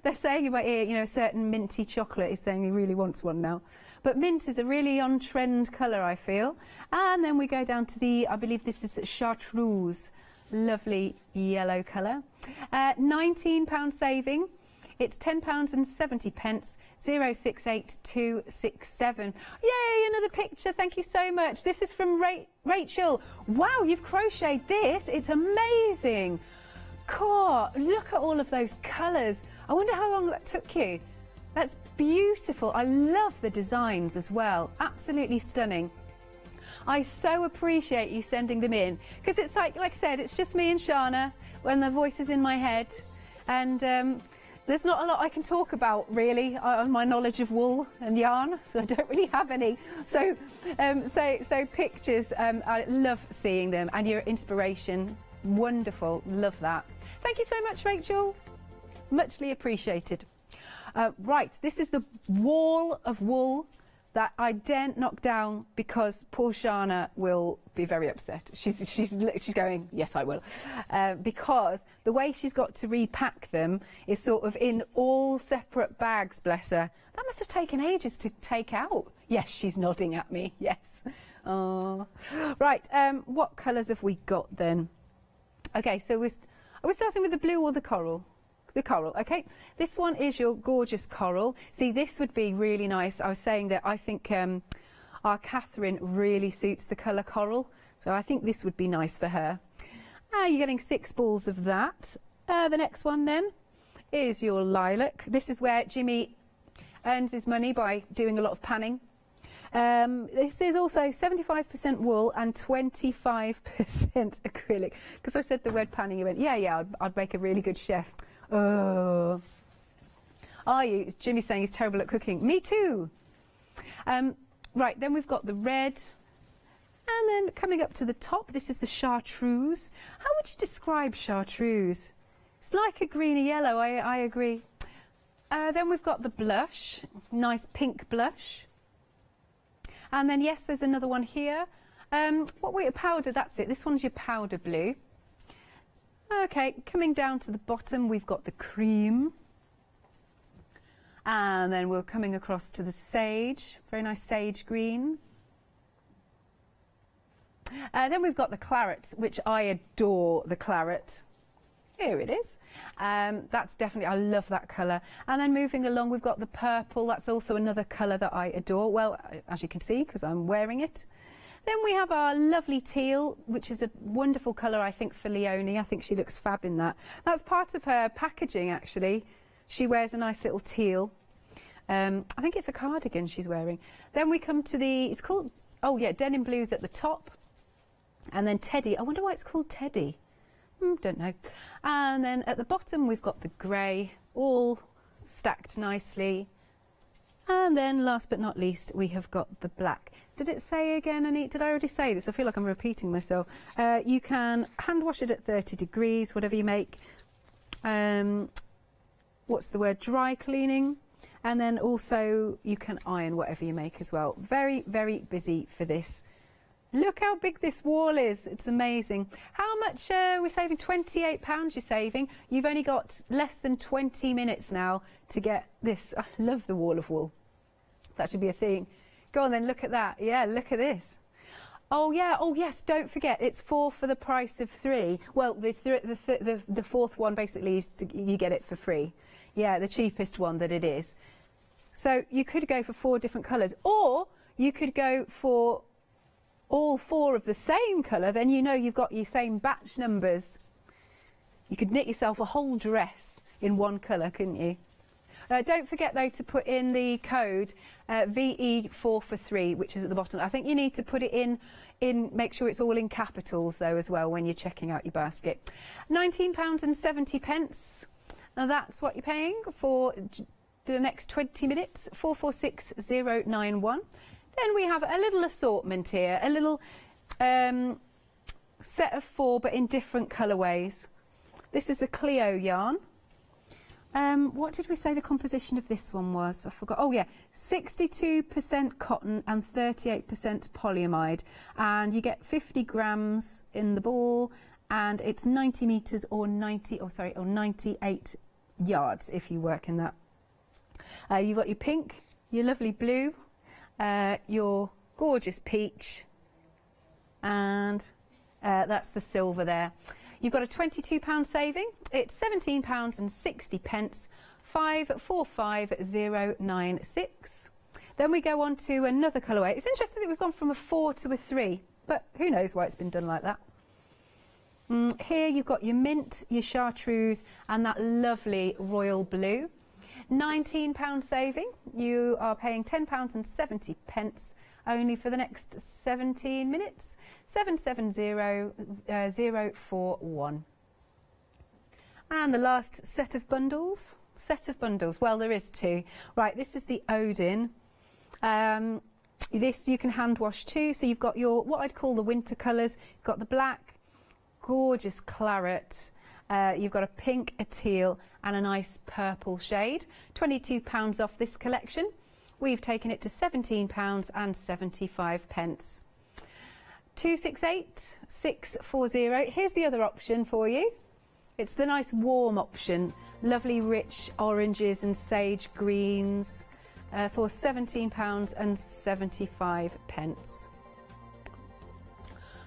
They're saying in my ear, you know, a certain minty chocolate is saying he really wants one now. But mint is a really on-trend colour, I feel. And then we go down to the, I believe this is Chartreuse, lovely yellow colour. £19 saving. It's £10.70, 068267. Yay, another picture, thank you so much. This is from Rachel. Wow, you've crocheted this, it's amazing. God, look at all of those colours. I wonder how long that took you. That's beautiful. I love the designs as well. Absolutely stunning. I so appreciate you sending them in because it's like I said, it's just me and Shana when the voice is in my head, and there's not a lot I can talk about really on my knowledge of wool and yarn, so I don't really have any. So pictures, I love seeing them, and your inspiration, wonderful. Love that. Thank you so much, Rachel. Muchly appreciated. Right, this is the wall of wool that I daren't knock down because poor Shana will be very upset. She's going, yes, I will, because the way she's got to repack them is sort of in all separate bags. Bless her. That must have taken ages to take out. Yes, she's nodding at me. Yes. Oh, right. What colours have we got then? Okay, so we're starting with the blue or the coral. The coral, okay. This one is your gorgeous coral. See, this would be really nice. I was saying that I think our Catherine really suits the colour coral, so I think this would be nice for her. You're getting 6 balls of that. The next one then is your lilac. This is where Jimmy earns his money by doing a lot of panning. This is also 75% wool and 25% acrylic. Because I said the word panning, you went, yeah, I'd make a really good chef. Oh, are you? Jimmy's saying he's terrible at cooking. Me too. Right, then we've got the red, and then coming up to the top, this is the chartreuse. How would you describe chartreuse? It's like a greeny yellow. I agree. Then we've got the blush, nice pink blush, and then yes, there's another one here. What weight of powder? That's it. This one's your powder blue. Okay, coming down to the bottom, we've got the cream. And then we're coming across to the sage, very nice sage green. Then we've got the claret, which I adore the claret. Here it is. That's definitely, I love that colour. And then moving along, we've got the purple. That's also another colour that I adore. Well, as you can see, because I'm wearing it. Then we have our lovely teal, which is a wonderful colour, I think, for Leonie. I think she looks fab in that. That's part of her packaging, actually. She wears a nice little teal. I think it's a cardigan she's wearing. Then we come to the, it's called, oh yeah, denim blues at the top. And then Teddy. I wonder why it's called Teddy. Don't know. And then at the bottom, we've got the grey, all stacked nicely. And then last but not least, we have got the black. Did it say again, did I already say this? I feel like I'm repeating myself. You can hand wash it at 30 degrees, whatever you make. What's the word? Dry cleaning. And then also you can iron whatever you make as well. Very, very busy for this. Look how big this wall is. It's amazing. How much we're saving? £28 you're saving. You've only got less than 20 minutes now to get this. I love the wall of wool. That should be a thing. Go on then, look at that. Yeah, look at this. Oh yeah, oh yes, don't forget, it's 4 for the price of 3. Well, the fourth one basically is you get it for free. Yeah, the cheapest one that it is. So you could go for 4 different colours, or you could go for all 4 of the same colour, then you know you've got your same batch numbers. You could knit yourself a whole dress in one colour, couldn't you? Don't forget though to put in the code VE4 for 3, which is at the bottom. I think you need to put it in, make sure it's all in capitals though as well when you're checking out your basket. £19.70. Now that's what you're paying for the next 20 minutes. 446091. Then we have a little assortment here, a little set of 4 but in different colourways. This is the Cleo yarn. What did we say the composition of this one was? I forgot. Oh yeah, 62% cotton and 38% polyamide, and you get 50 grams in the ball, and it's 90 metres or 98 yards if you work in that. You've got your pink, your lovely blue, your gorgeous peach, and that's the silver there. You've got a £22 saving. It's £17.60, 545096. Then we go on to another colourway. It's interesting that we've gone from a 4 to a 3, but who knows why it's been done like that. Here you've got your mint, your chartreuse, and that lovely royal blue. £19 saving. You are paying £10.70 only for the next 17 minutes. 770041. And the last set of bundles. Well, there is 2. Right, this is the Odin. This you can hand wash too. So you've got your, what I'd call the winter colours. You've got the black, gorgeous claret. You've got a pink, a teal, and a nice purple shade. £22 off this collection. We've taken it to £17.75. 268640. Here's the other option for you. It's the nice warm option. Lovely rich oranges and sage greens for £17.75.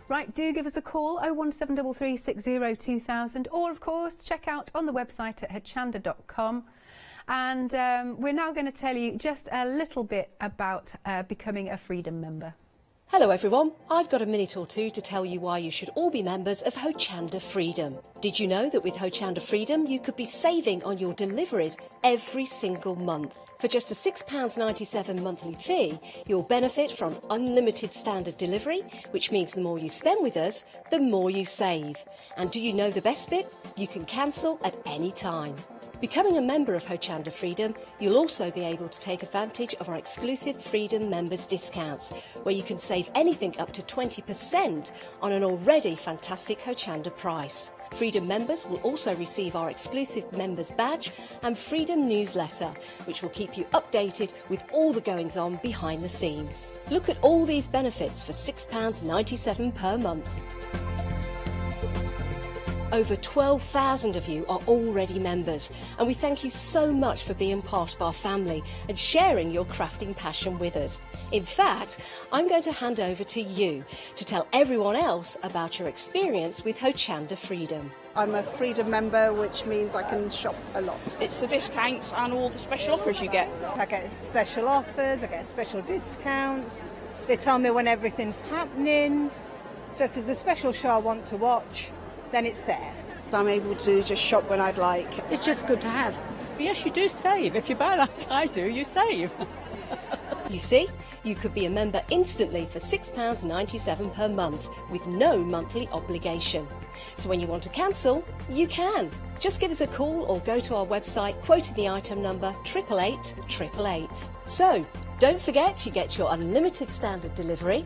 Right, do give us a call, 01733 60 2000, or of course check out on the website at hochanda.com. And we're now going to tell you just a little bit about becoming a Freedom member. Hello everyone, I've got a minute or two to tell you why you should all be members of Hochanda Freedom. Did you know that with Hochanda Freedom you could be saving on your deliveries every single month? For just a £6.97 monthly fee, you'll benefit from unlimited standard delivery, which means the more you spend with us, the more you save. And do you know the best bit? You can cancel at any time. Becoming a member of Hochanda Freedom, you'll also be able to take advantage of our exclusive Freedom members discounts, where you can save anything up to 20% on an already fantastic Hochanda price. Freedom members will also receive our exclusive members badge and Freedom newsletter, which will keep you updated with all the goings on behind the scenes. Look at all these benefits for £6.97 per month. Over 12,000 of you are already members, and we thank you so much for being part of our family and sharing your crafting passion with us. In fact, I'm going to hand over to you to tell everyone else about your experience with Hochanda Freedom. I'm a Freedom member, which means I can shop a lot. It's the discounts and all the special offers you get. I get special offers, I get special discounts. They tell me when everything's happening. So if there's a special show I want to watch, then it's there. I'm able to just shop when I'd like. It's just good to have. Yes, you do save. If you buy like I do, you save. You see, you could be a member instantly for £6.97 per month with no monthly obligation. So when you want to cancel, you can. Just give us a call or go to our website quoting the item number 888 So, don't forget you get your unlimited standard delivery,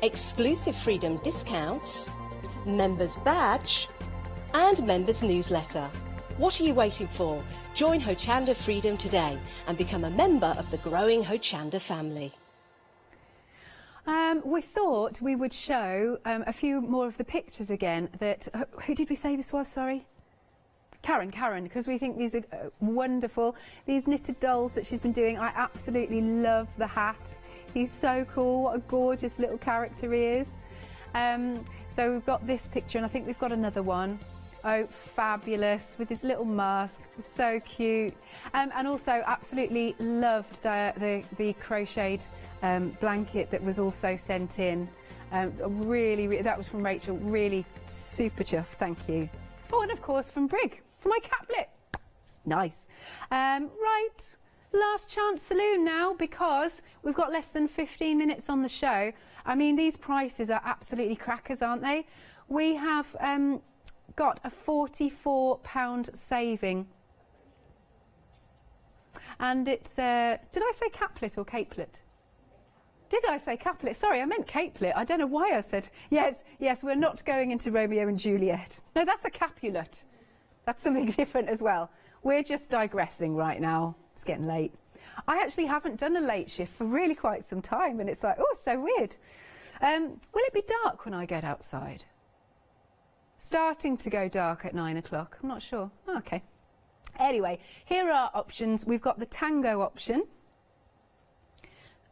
exclusive Freedom discounts, members badge and members newsletter. What are you waiting for? Join Hochanda Freedom today and become a member of the growing Hochanda family. We thought we would show a few more of the pictures again that, who did we say this was, sorry? Karen, because we think these are wonderful. These knitted dolls that she's been doing, I absolutely love the hat. He's so cool, what a gorgeous little character he is. So we've got this picture, and I think we've got another one. Oh, fabulous, with his little mask, so cute. And also absolutely loved the crocheted blanket that was also sent in. Really, that was from Rachel, really super chuffed, thank you. Oh, and of course from Brig, for my caplet. Nice. Right, last chance saloon now, because we've got less than 15 minutes on the show. I mean, these prices are absolutely crackers, aren't they? We have got a £44 saving. And it's, did I say caplet or capelet? Did I say Capulet? Sorry, I meant Capelet. I don't know why I said... Yes, we're not going into Romeo and Juliet. No, that's a Capulet. That's something different as well. We're just digressing right now. It's getting late. I actually haven't done a late shift for really quite some time, and it's like, oh, so weird. Will it be dark when I get outside? Starting to go dark at 9 o'clock. I'm not sure. Oh, okay. Anyway, here are options. We've got the Tango option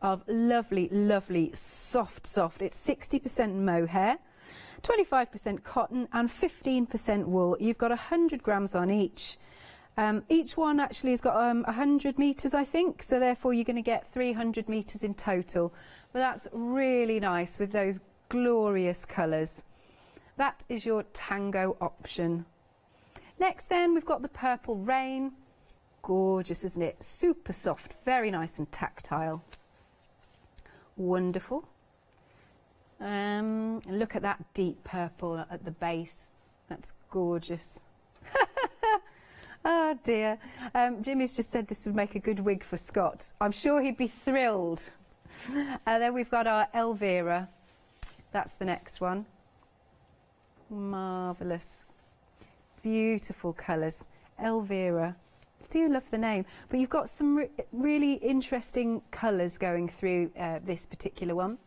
of lovely, lovely, soft. It's 60% mohair, 25% cotton and 15% wool. You've got 100 grams on each. Each one actually has got 100 metres, I think, so therefore you're going to get 300 metres in total. But that's really nice with those glorious colours. That is your Tango option. Next then, we've got the Purple Rain. Gorgeous, isn't it? Super soft, very nice and tactile. Wonderful. Look at that deep purple at the base. That's gorgeous. Oh dear. Jimmy's just said this would make a good wig for Scott. I'm sure he'd be thrilled. Then we've got our Elvira. That's the next one. Marvellous. Beautiful colours. Elvira. Do love the name. But you've got some really interesting colours going through this particular one.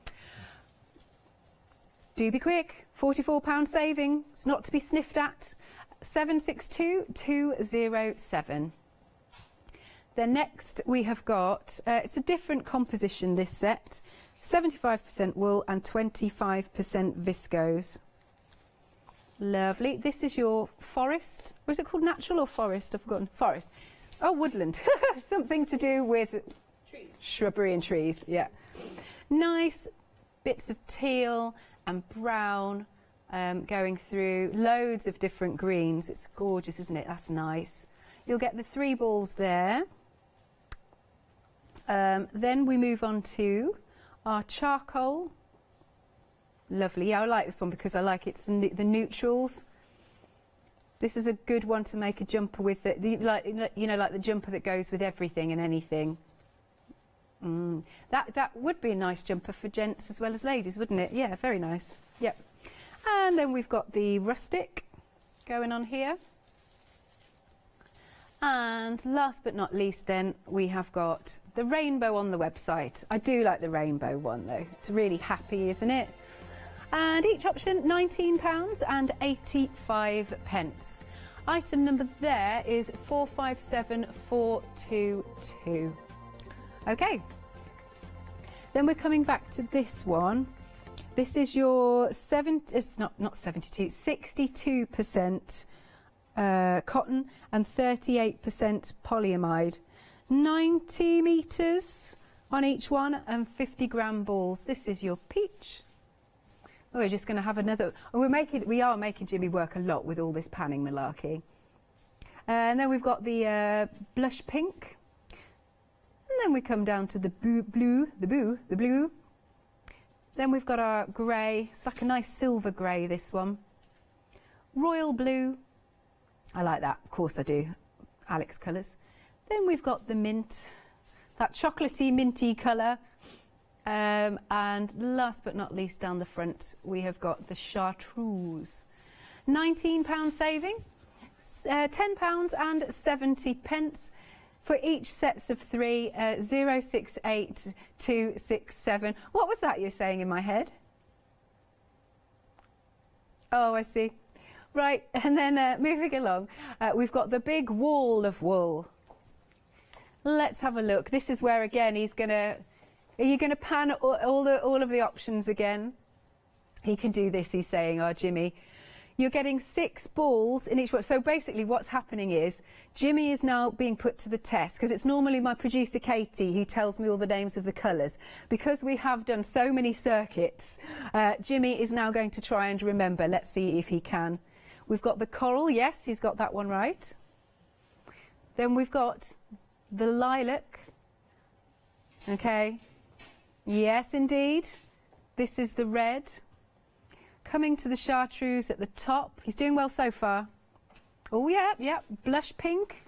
Do be quick. £44 saving. It's not to be sniffed at. 762207. Then next we have got, it's a different composition, this set. 75% wool and 25% viscose. Lovely. This is your forest. Or is it called natural or forest? I've forgotten. Forest. Oh, woodland. Something to do with trees. Shrubbery and trees. Yeah. Nice bits of teal and brown going through. Loads of different greens. It's gorgeous, isn't it? That's nice. You'll get the 3 balls there. Then we move on to our charcoal. Lovely. Yeah, I like this one because I like it's the neutrals. This is a good one to make a jumper with. Like the jumper that goes with everything and anything. That would be a nice jumper for gents as well as ladies, wouldn't it? Yeah, very nice. Yep. And then we've got the rustic going on here. And last but not least then, we have got the rainbow on the website. I do like the rainbow one though. It's really happy, isn't it? And each option £19.85. Item number there is 457422. Okay. Then we're coming back to this one. This is your 62% cotton and 38% polyamide. 90 metres on each one and 50 gram balls. This is your peach. Oh, we're just going to have another. We are making Jimmy work a lot with all this panning malarkey. And then we've got the blush pink. And then we come down to the blue. Then we've got our grey. It's like a nice silver grey, this one. Royal blue. I like that. Of course I do. Alex colours. Then we've got the mint. That chocolatey, minty colour. And last but not least, down the front, we have got the Chartreuse. £19 saving. £10.70 for each sets of 3. 068267. What was that you're saying in my head? Oh, I see. Right, and then moving along, we've got the big wall of wool. Let's have a look. This is where again he's gonna. Are you going to pan all of the options again? He can do this, he's saying, oh, Jimmy. You're getting 6 balls in each one. So basically what's happening is Jimmy is now being put to the test because it's normally my producer Katie who tells me all the names of the colours. Because we have done so many circuits, Jimmy is now going to try and remember. Let's see if he can. We've got the coral. Yes, he's got that one right. Then we've got the lilac. Okay. Yes, indeed. This is the red. Coming to the chartreuse at the top. He's doing well so far. Oh, yeah. Blush pink.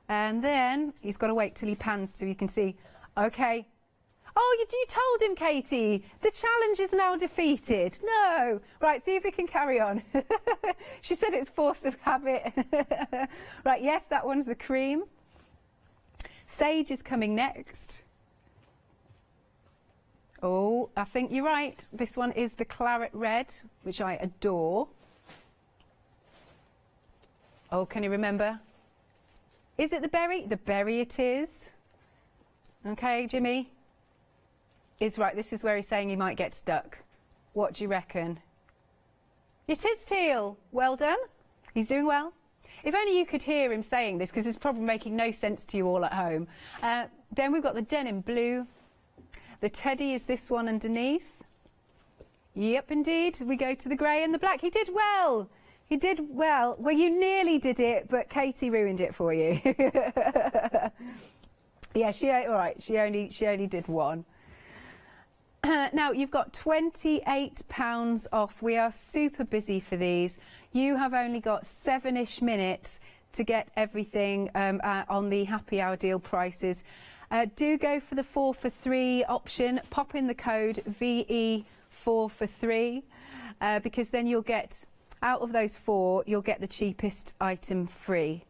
And then he's got to wait till he pans so you can see. Okay. Oh, you told him, Katie. The challenge is now defeated. No. Right, see if we can carry on. She said it's force of habit. Right, yes, that one's the cream. Sage is coming next. Oh, I think you're right. This one is the claret red, which I adore. Oh, can you remember? Is it the berry? The berry it is. Okay, Jimmy? Is right. This is where he's saying he might get stuck. What do you reckon? It is teal. Well done. He's doing well. If only you could hear him saying this, because it's probably making no sense to you all at home. Then we've got the denim blue. The teddy is this one underneath. Yep, indeed. We go to the grey and the black. He did well. He did well. Well, you nearly did it, but Katie ruined it for you. Yeah, all right. She only did one. Now, you've got £28 off. We are super busy for these. You have only got 7-ish minutes to get everything on the happy hour deal prices. Do go for the 4 for 3 option. Pop in the code VE4 for 3 because then you'll get, out of those 4, you'll get the cheapest item free.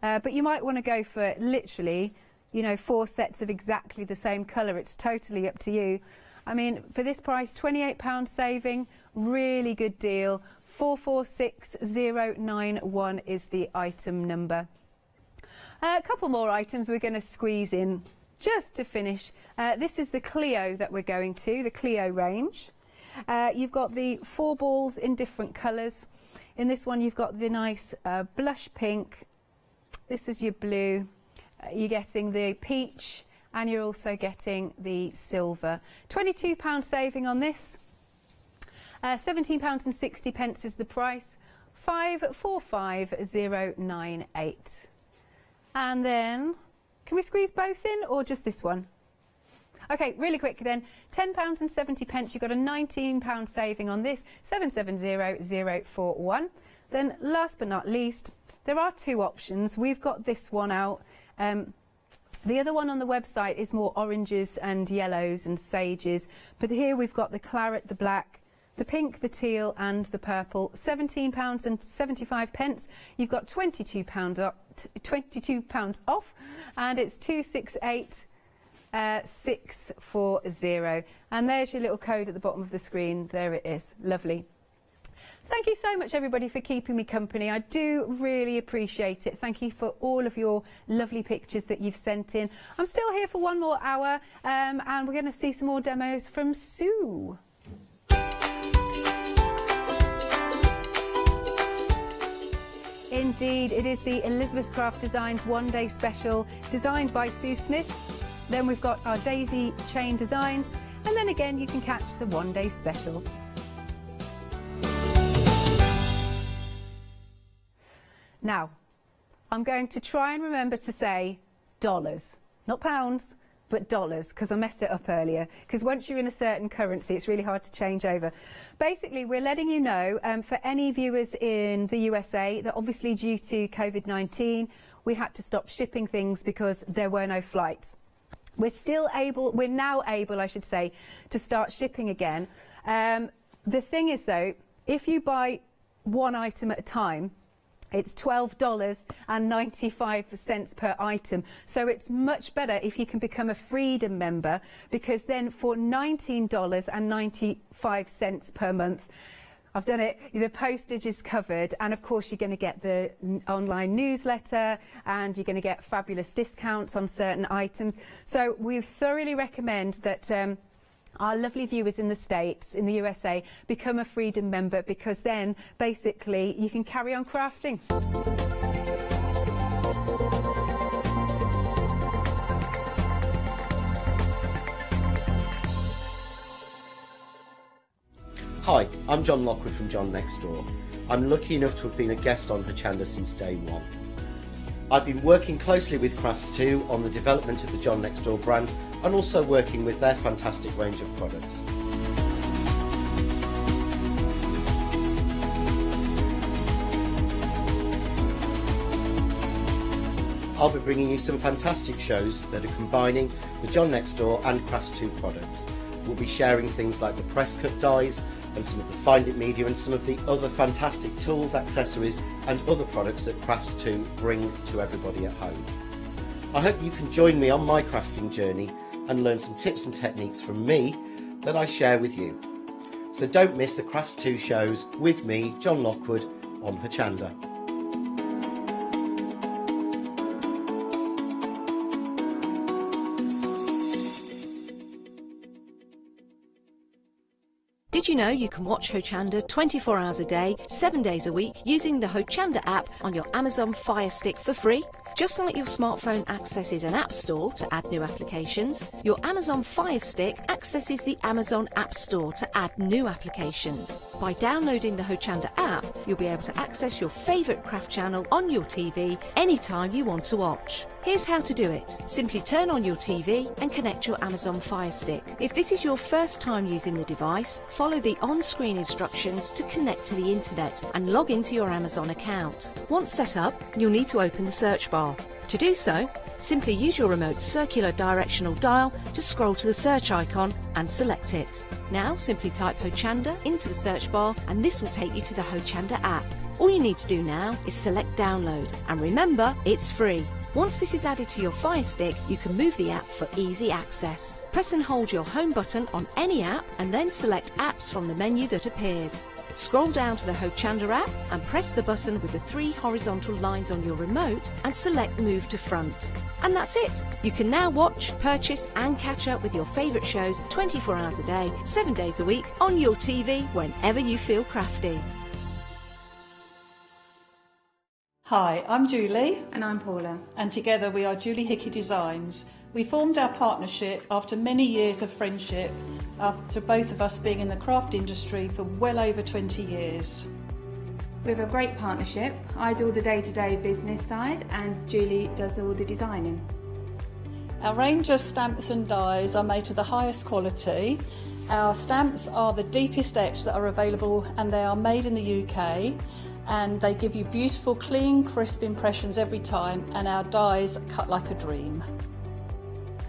But you might want to go for literally, 4 sets of exactly the same colour. It's totally up to you. I mean, for this price, £28 saving, really good deal. 446091 is the item number. A couple more items we're going to squeeze in just to finish. This is the Cleo that we're going to, the Cleo range. You've got the 4 balls in different colours. In this one, you've got the nice blush pink. This is your blue. You're getting the peach. And you're also getting the silver. £22 saving on this. £17.60 is the price. 545098. And then, can we squeeze both in or just this one? Okay, really quick then. £10.70. You've got a £19 saving on this. 770041. Then, last but not least, there are 2 options. We've got this one out. The other one on the website is more oranges and yellows and sages, but here we've got the claret, the black, the pink, the teal and the purple. £17.75. You've got £22 off, and it's 268640. And there's your little code at the bottom of the screen. There it is. Lovely. Thank you so much, everybody, for keeping me company. I do really appreciate it. Thank you for all of your lovely pictures that you've sent in. I'm still here for 1 more hour, and we're going to see some more demos from Sue. Indeed, it is the Elizabeth Craft Designs one-day special, designed by Sue Smith. Then we've got our daisy chain designs, and then again you can catch the one-day special. Now, I'm going to try and remember to say dollars, not pounds, but dollars, because I messed it up earlier. Because once you're in a certain currency, it's really hard to change over. Basically, we're letting you know, for any viewers in the USA, that obviously due to COVID-19, we had to stop shipping things because there were no flights. We're now able, I should say, to start shipping again. The thing is, though, if you buy one item at a time, it's $12.95 per item. So it's much better if you can become a Freedom member, because then for $19.95 per month, I've done it, the postage is covered, and of course you're going to get the online newsletter, and you're going to get fabulous discounts on certain items. So we thoroughly recommend that our lovely viewers in the States, in the USA, become a Freedom member, because then basically you can carry on crafting. Hi, I'm John Lockwood from John Next Door. I'm lucky enough to have been a guest on Hochanda since day one. I've been working closely with Crafts2 on the development of the John Next Door brand, and also working with their fantastic range of products. I'll be bringing you some fantastic shows that are combining the John Next Door and Crafts2 products. We'll be sharing things like the press cut dies and some of the Find It media and some of the other fantastic tools, accessories and other products that Crafts2 bring to everybody at home. I hope you can join me on my crafting journey and learn some tips and techniques from me that I share with you. So don't miss the Crafts2 shows with me, John Lockwood, on Hochanda. Did you know you can watch Hochanda 24 hours a day, 7 days a week using the Hochanda app on your Amazon Fire Stick for free? Just like your smartphone accesses an app store to add new applications, your Amazon Fire Stick accesses the Amazon App Store to add new applications. By downloading the Hochanda app, you'll be able to access your favourite craft channel on your TV anytime you want to watch. Here's how to do it. Simply turn on your TV and connect your Amazon Fire Stick. If this is your first time using the device, follow the on-screen instructions to connect to the internet and log into your Amazon account. Once set up, you'll need to open the search bar. To do so, simply use your remote circular directional dial to scroll to the search icon and select it. Now simply type Hochanda into the search bar and this will take you to the Hochanda app. All you need to do now is select download, and remember, it's free. Once this is added to your Fire Stick, you can move the app for easy access. Press and hold your home button on any app and then select apps from the menu that appears. Scroll down to the Hochanda app and press the button with the 3 horizontal lines on your remote and select Move to Front. And that's it! You can now watch, purchase and catch up with your favourite shows 24 hours a day, 7 days a week on your TV whenever you feel crafty. Hi, I'm Julie. And I'm Paula. And together we are Julie Hickey Designs. We formed our partnership after many years of friendship, after both of us being in the craft industry for well over 20 years. We have a great partnership. I do all the day-to-day business side and Julie does all the designing. Our range of stamps and dies are made to the highest quality. Our stamps are the deepest etch that are available and they are made in the UK. And they give you beautiful, clean, crisp impressions every time, and our dies cut like a dream.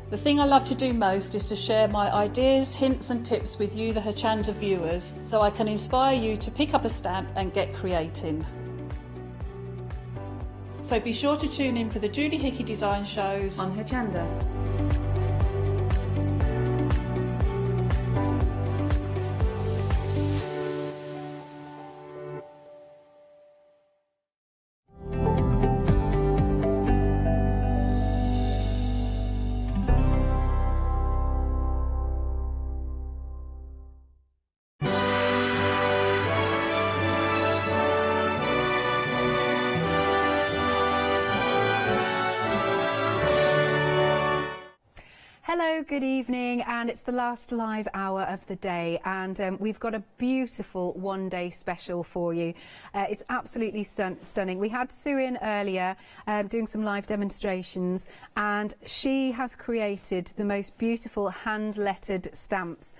The thing I love to do most is to share my ideas, hints and tips with you, the Hochanda viewers, so I can inspire you to pick up a stamp and get creating. So be sure to tune in for the Julie Hickey Design shows on Hochanda. Hello, good evening, and it's the last live hour of the day, and we've got a beautiful one-day special for you. It's absolutely stunning. We had Sue in earlier doing some live demonstrations, and she has created the most beautiful hand-lettered stamps.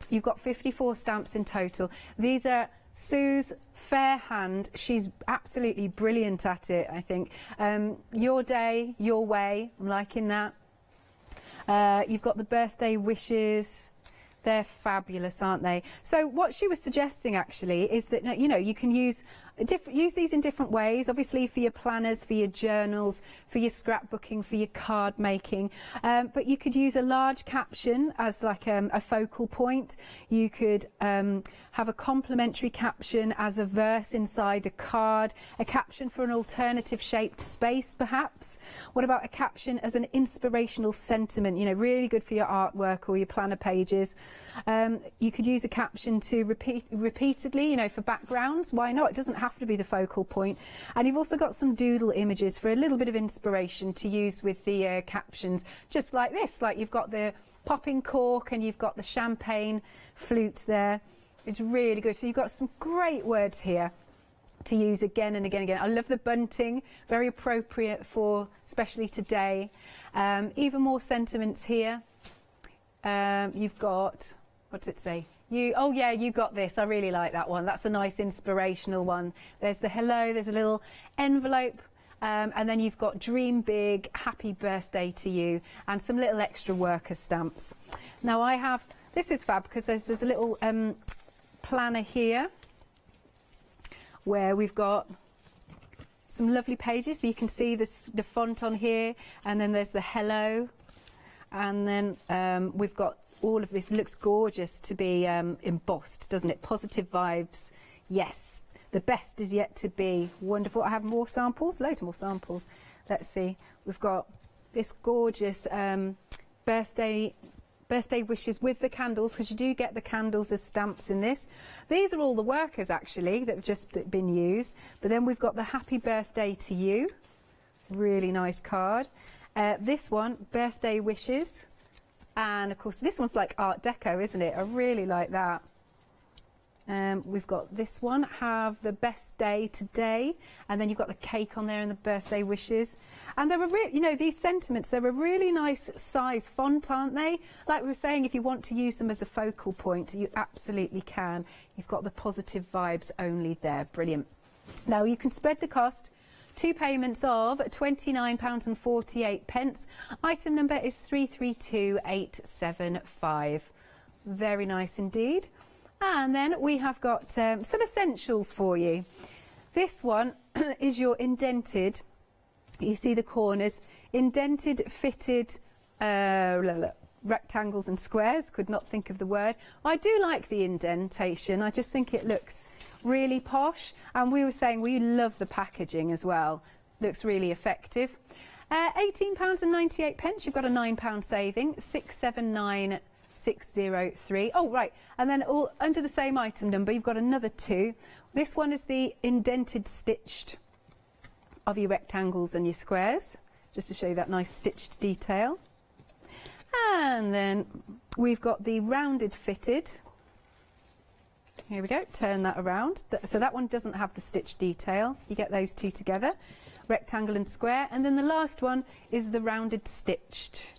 You've got 54 stamps in total. These are Sue's fair hand. She's absolutely brilliant at it, I think. Your day, your way. I'm liking that. You've got the birthday wishes. They're fabulous, aren't they? So what she was suggesting actually is that, you know, you can use these in different ways, obviously for your planners, for your journals, for your scrapbooking, for your card making, but you could use a large caption as like a focal point. You could have a complementary caption as a verse inside a card, a caption for an alternative shaped space perhaps. What about a caption as an inspirational sentiment, you know, really good for your artwork or your planner pages. You could use a caption to repeatedly, you know, for backgrounds. Why not? It doesn't have to be the focal point. And you've also got some doodle images for a little bit of inspiration to use with the captions, just like this. Like you've got the popping cork and you've got the champagne flute there. It's really good. So you've got some great words here to use again and again and again. I love the bunting, very appropriate for especially today. Even more sentiments here. You've got, what does it say? Oh yeah, you got this. I really like that one. That's a nice inspirational one. There's the hello, there's a little envelope. And then you've got Dream Big, Happy Birthday to You, and some little extra worker stamps. Now I have, this is fab because there's a little planner here where we've got some lovely pages. So you can see this, the font on here, and then there's the hello, and then we've got all of this. It looks gorgeous to be embossed, doesn't it? Positive vibes, yes. The best is yet to be. Wonderful. I have more samples, loads more samples. Let's see. We've got this gorgeous birthday wishes with the candles, because you do get the candles as stamps in this. These are all the workers actually that have just been used. But then we've got the Happy Birthday to You. Really nice card. This one, Birthday Wishes. And of course this one's like Art Deco, isn't it? I really like that. We've got this one, Have the Best Day Today, and then you've got the cake on there and the birthday wishes. And they're you know, these sentiments, they're a really nice size font, aren't they? Like we were saying, if you want to use them as a focal point, you absolutely can. You've got the positive vibes only there. Brilliant. Now you can spread the cost. 2 payments of £29.48. Item number is 332875. Very nice indeed. And then we have got some essentials for you. This one is your indented, you see the corners, indented fitted rectangles and squares. Could not think of the word. I do like the indentation. I just think it looks really posh. And we were saying we love the packaging as well. Looks really effective. £18.98. You've got a £9 saving. 679. 603. Oh right, and then all under the same item number you've got another 2. This one is the indented stitched of your rectangles and your squares, just to show you that nice stitched detail. And then we've got the rounded fitted. Here we go, turn that around. So that one doesn't have the stitched detail. You get those 2 together, rectangle and square. And then the last one is the rounded stitched.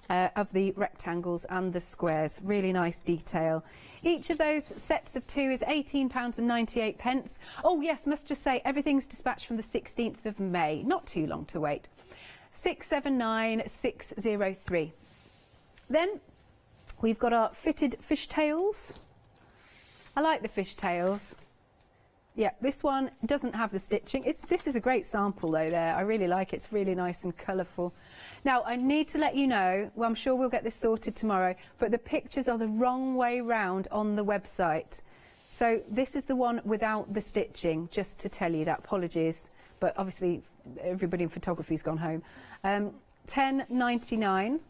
Of the rectangles and the squares. Really nice detail. Each of those sets of 2 is £18.98. Oh yes, must just say everything's dispatched from the 16th of May. Not too long to wait. 679603. Then we've got our fitted fishtails. I like the fishtails. Yeah, this one doesn't have the stitching. This is a great sample though there. I really like it. It's really nice and colourful. Now, I need to let you know, well, I'm sure we'll get this sorted tomorrow, but the pictures are the wrong way round on the website. So this is the one without the stitching, just to tell you that. Apologies, but obviously everybody in photography's gone home. £10.99.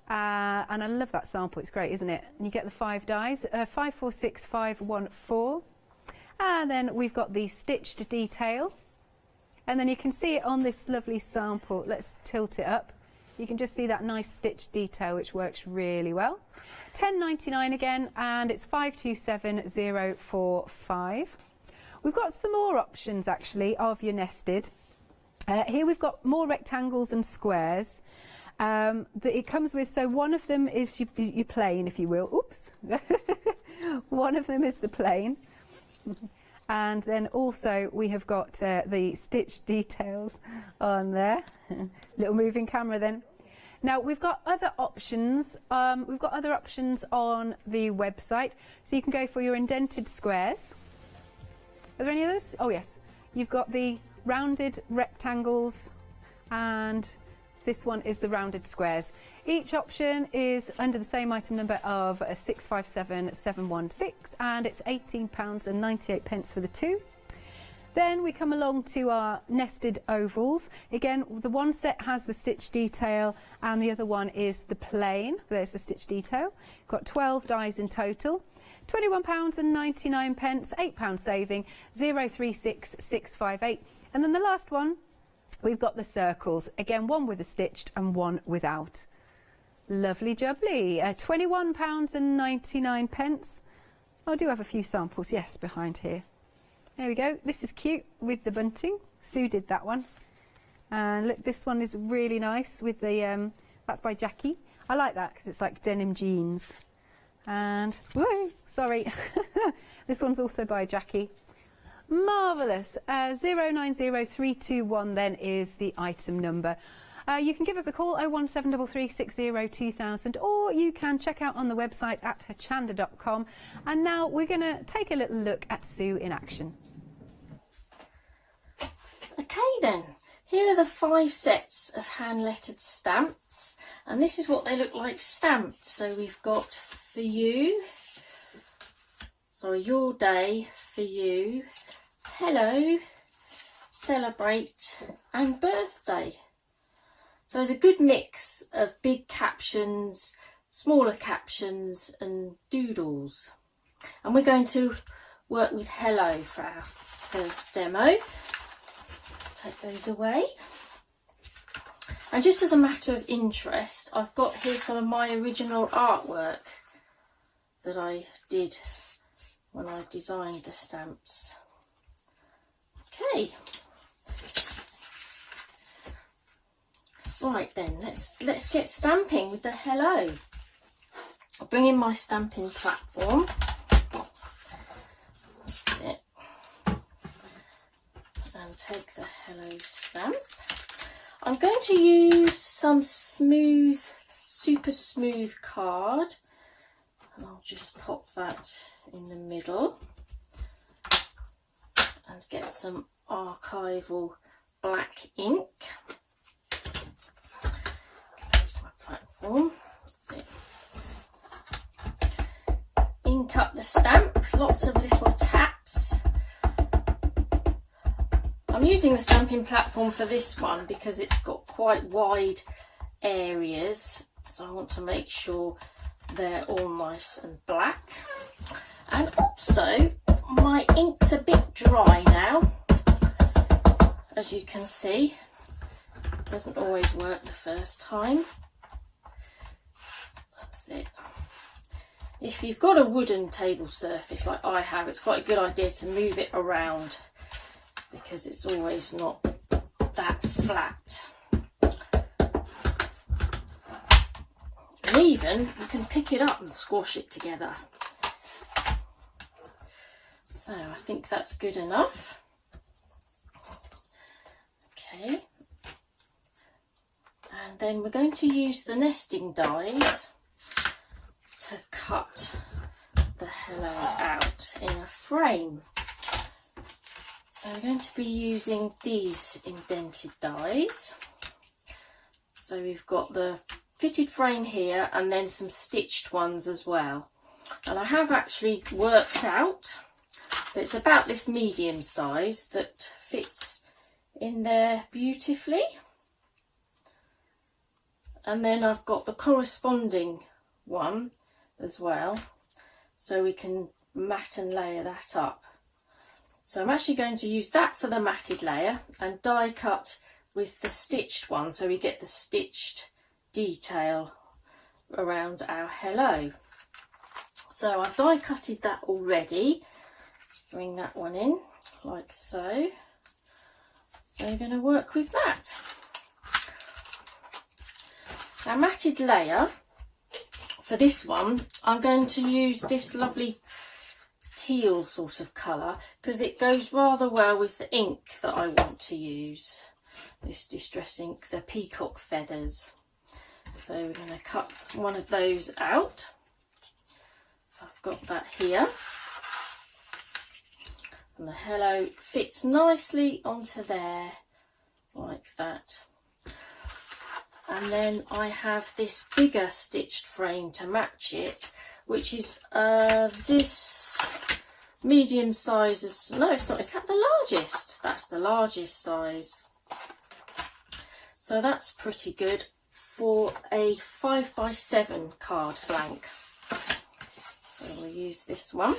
And I love that sample. It's great, isn't it? And you get the 5 dies, 546514. And then we've got the stitched detail. And then you can see it on this lovely sample. Let's tilt it up. You can just see that nice stitched detail, which works really well. £10.99 again, and it's 527045. We've got some more options actually of your nested. Here we've got more rectangles and squares that it comes with. So one of them is your plain, if you will. Oops. One of them is the plain. And then also we have got the stitched details on there. Little moving camera then. Now we've got other options. We've got other options on the website. So you can go for your indented squares. Are there any others? Oh yes. You've got the rounded rectangles, and this one is the rounded squares. Each option is under the same item number of 657716, and it's £18.98 for the 2. Then we come along to our nested ovals. Again, the one set has the stitch detail and the other one is the plain. There's the stitch detail. Got 12 dies in total. £21.99, £8 saving, 036658. And then the last one, we've got the circles. Again, one with a stitched and one without. Lovely jubbly. £21.99. I do have a few samples, yes, behind here. There we go. This is cute with the bunting. Sue did that one. And look, this one is really nice with the, that's by Jackie. I like that because it's like denim jeans. And, whoa, sorry. This one's also by Jackie. Marvellous. 090321 then is the item number. You can give us a call 01733602000, or you can check out on the website at hochanda.com. And now we're going to take a little look at Sue in action. Okay then, here are the 5 sets of hand lettered stamps, and this is what they look like stamped. So we've got for you, sorry, your day, for you, hello, celebrate and birthday. So there's a good mix of big captions, smaller captions and doodles. And we're going to work with hello for our first demo. Take those away. And just as a matter of interest, I've got here some of my original artwork that I did when I designed the stamps. Okay. Right then, let's get stamping with the hello. I'll bring in my stamping platform. That's it. And take the hello stamp. I'm going to use some smooth, super smooth card, and I'll just pop that in the middle and get some archival black ink. That's it. Ink up the stamp, lots of little taps. I'm using the stamping platform for this one because it's got quite wide areas, so I want to make sure they're all nice and black. And also my ink's a bit dry now, as you can see. It doesn't always work the first time. It. If you've got a wooden table surface like I have, it's quite a good idea to move it around because it's always not that flat. And even you can pick it up and squash it together. So I think that's good enough. Okay. And then we're going to use the nesting dies to cut the hello out in a frame. So we're going to be using these indented dies. So we've got the fitted frame here and then some stitched ones as well. And I have actually worked out that it's about this medium size that fits in there beautifully. And then I've got the corresponding one as well, so we can mat and layer that up. So I'm actually going to use that for the matted layer and die cut with the stitched one, so we get the stitched detail around our hello. So I've die cutted that already. Let's bring that one in like so. So we're going to work with that. Our matted layer, for this one, I'm going to use this lovely teal sort of colour because it goes rather well with the ink that I want to use. This distress ink, the peacock feathers. So we're going to cut one of those out. So I've got that here. And the hello fits nicely onto there, like that. And then I have this bigger stitched frame to match it, which is this medium size. No, it's not. Is that the largest? That's the largest size. So that's pretty good for a 5x7 card blank. So we'll use this one.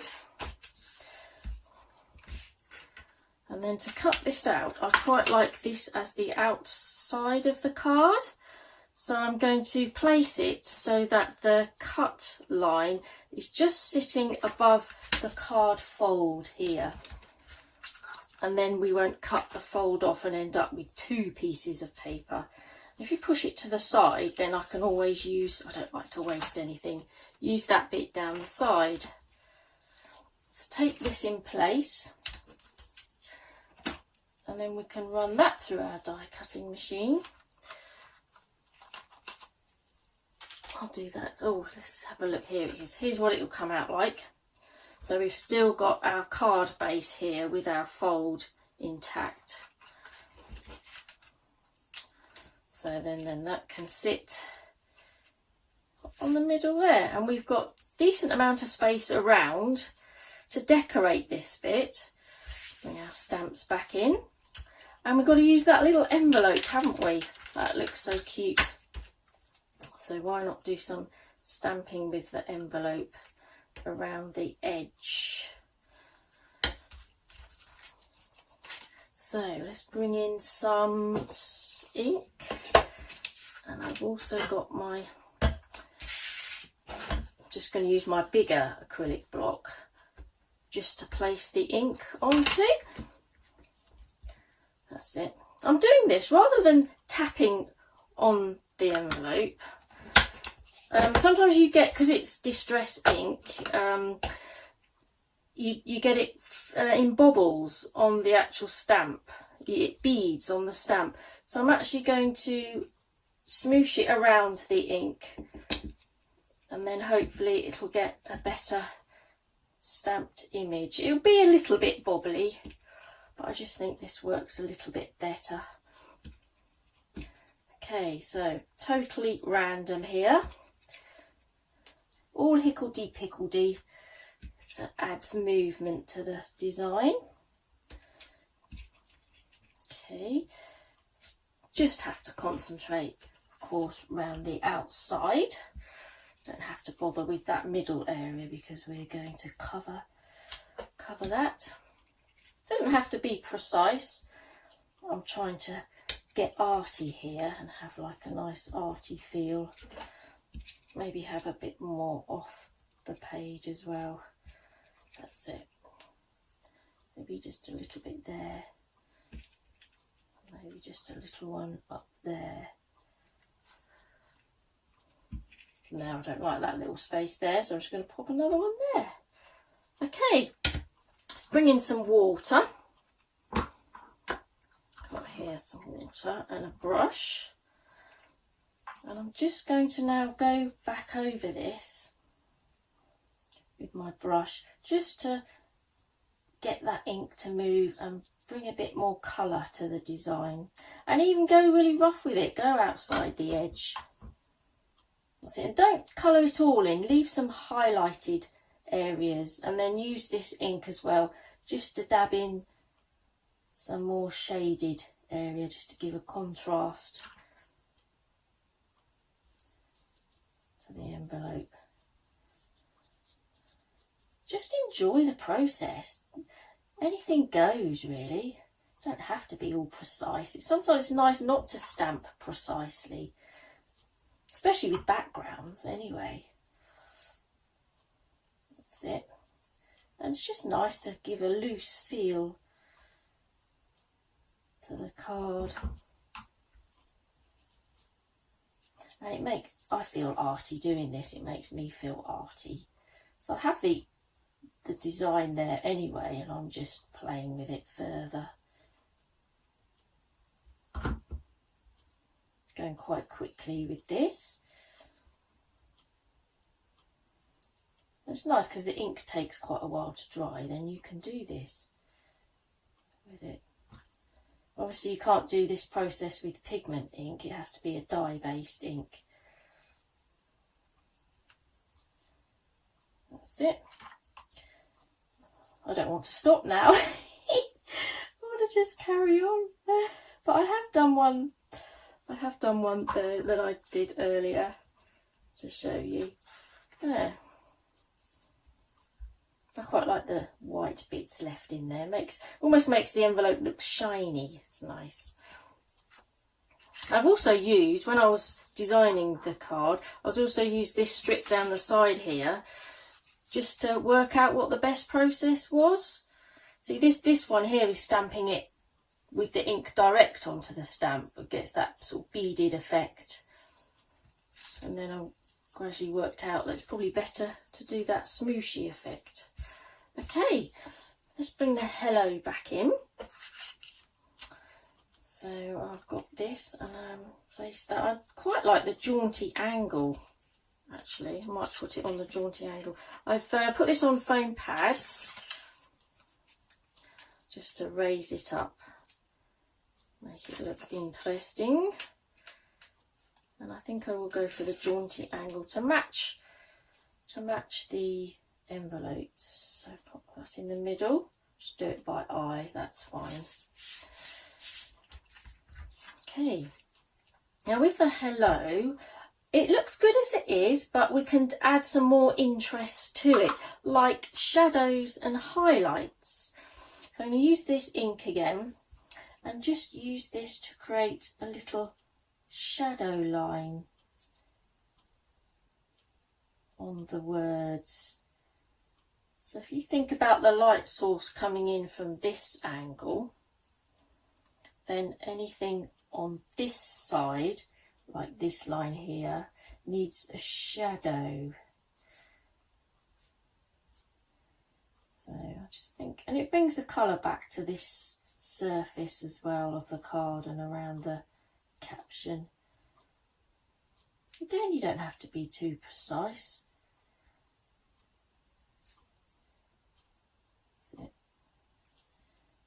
And then to cut this out, I quite like this as the outside of the card. So I'm going to place it so that the cut line is just sitting above the card fold here. And then we won't cut the fold off and end up with 2 pieces of paper. If you push it to the side, then I can always use, I don't like to waste anything, use that bit down the side. Let's take this in place. and then we can run that through our die cutting machine. I'll do that. Oh, let's have a look. Here it is. Here's what it will come out like. So we've still got our card base here with our fold intact. So then that can sit on the middle there, and we've got decent amount of space around to decorate this bit. Bring our stamps back in, and we've got to use that little envelope, haven't we? That looks so cute. So why not do some stamping with the envelope around the edge? So let's bring in some ink, and I've also got my, just going to use my bigger acrylic block just to place the ink onto. That's it. I'm doing this rather than tapping on the envelope. Sometimes you get, because it's distress ink, you get it in bobbles on the actual stamp. It beads on the stamp. So I'm actually going to smoosh it around the ink, and then hopefully it'll get a better stamped image. It'll be a little bit bobbly, but I just think this works a little bit better. Okay, so totally random here. All hickledy-pickledy, so adds movement to the design. Okay, just have to concentrate, of course, around the outside. Don't have to bother with that middle area because we're going to cover that. Doesn't have to be precise. I'm trying to get arty here and have like a nice arty feel. Maybe have a bit more off the page as well. That's it. Maybe just a little bit there. Maybe just a little one up there. Now I don't like that little space there, so I'm just going to pop another one there. Okay, let's bring in some water. Got here some water and a brush. And I'm just going to now go back over this with my brush just to get that ink to move and bring a bit more colour to the design. And even go really rough with it, go outside the edge. That's it. And don't colour it all in, leave some highlighted areas, and then use this ink as well just to dab in some more shaded area just to give a contrast to the envelope. Just enjoy the process. Anything goes, really. Don't have to be all precise. Sometimes it's nice not to stamp precisely, especially with backgrounds anyway. That's it. And it's just nice to give a loose feel to the card. And it makes, I feel arty doing this, it makes me feel arty. So I have the design there anyway, and I'm just playing with it further. Going quite quickly with this. It's nice because the ink takes quite a while to dry, then you can do this with it. Obviously you can't do this process with pigment ink, it has to be a dye-based ink. That's it. I don't want to stop now. I want to just carry on. But I have done one that I did earlier to show you. There. I quite like the white bits left in there. Almost makes the envelope look shiny. It's nice. I've also used, when I was designing the card, I've also used this strip down the side here just to work out what the best process was. See, this one here is stamping it with the ink direct onto the stamp. It gets that sort of beaded effect. And then I gradually worked out that it's probably better to do that smooshy effect. Okay, let's bring the hello back in. So I've got this and placed that. I quite like the jaunty angle, actually. I might put it on the jaunty angle. I've put this on foam pads just to raise it up, make it look interesting. And I think I will go for the jaunty angle to match the envelopes. So pop that in the middle. Just do it by eye, that's fine. Okay, now with the hello, it looks good as it is, but we can add some more interest to it, like shadows and highlights. So I'm going to use this ink again and just use this to create a little shadow line on the words. So if you think about the light source coming in from this angle, then anything on this side, like this line here, needs a shadow. So I just think, and it brings the colour back to this surface as well of the card and around the caption. Again, you don't have to be too precise. That's it.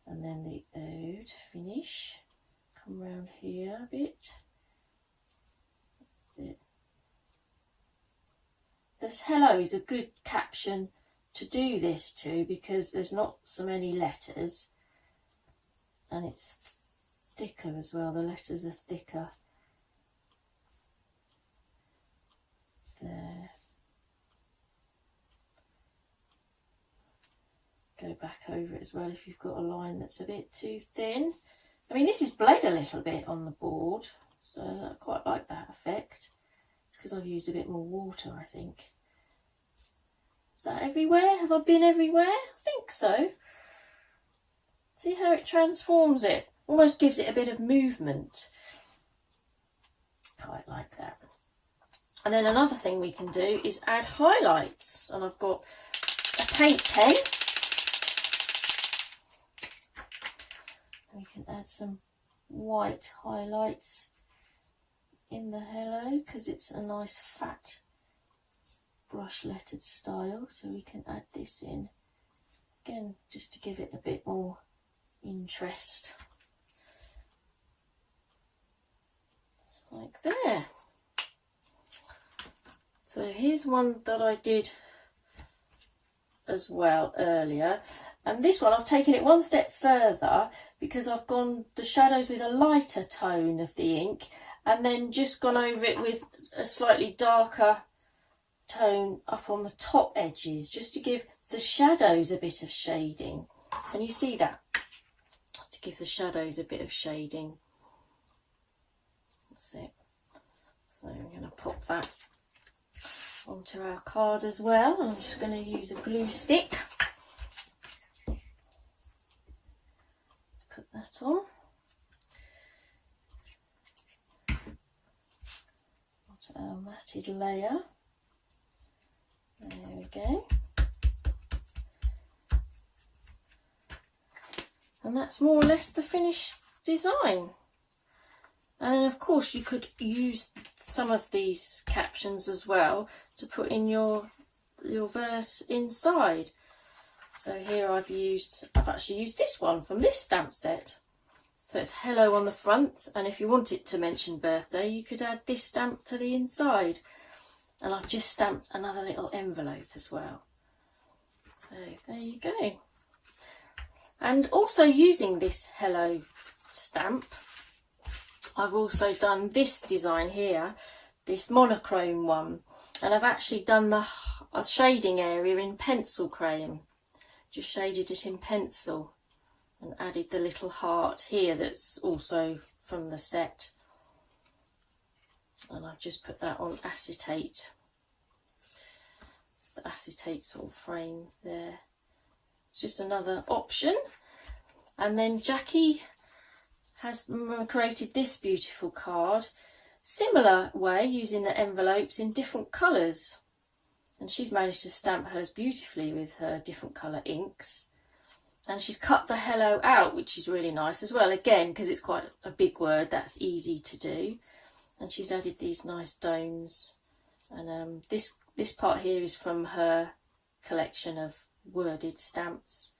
And then the O to finish. Come round here a bit. That's it. This hello is a good caption to do this to because there's not so many letters and it's thicker as well. The letters are thicker. There. Go back over it as well if you've got a line that's a bit too thin. I mean, this is bled a little bit on the board, so I quite like that effect. It's because I've used a bit more water, I think. Is that everywhere? Have I been everywhere? I think so. See how it transforms it? Almost gives it a bit of movement. Quite like that. And then another thing we can do is add highlights. And I've got a paint pen. We can add some white highlights in the hello because it's a nice fat brush lettered style, so we can add this in again just to give it a bit more interest, like there. So here's one that I did as well earlier, and this one I've taken it one step further because I've gone the shadows with a lighter tone of the ink and then just gone over it with a slightly darker tone up on the top edges just to give the shadows a bit of shading. And you see that? Just to give the shadows a bit of shading. That's it. So I'm going to pop that onto our card as well. I'm just going to use a glue stick. Put that on. Onto our matted layer. There we go. And that's more or less the finished design. And then of course you could use some of these captions as well to put in your verse inside. So here I've actually used this one from this stamp set. So it's hello on the front, and if you want it to mention birthday you could add this stamp to the inside. And I've just stamped another little envelope as well. So there you go. And also using this hello stamp, I've also done this design here, this monochrome one, and I've actually done a shading area in pencil crayon. Just shaded it in pencil and added the little heart here that's also from the set. And I've just put that on acetate. It's the acetate sort of frame there. It's just another option. And then Jackie has created this beautiful card, similar way, using the envelopes in different colours. And she's managed to stamp hers beautifully with her different colour inks. And she's cut the hello out, which is really nice as well, again, because it's quite a big word, that's easy to do. And she's added these nice domes. And this part here is from her collection of worded stamps.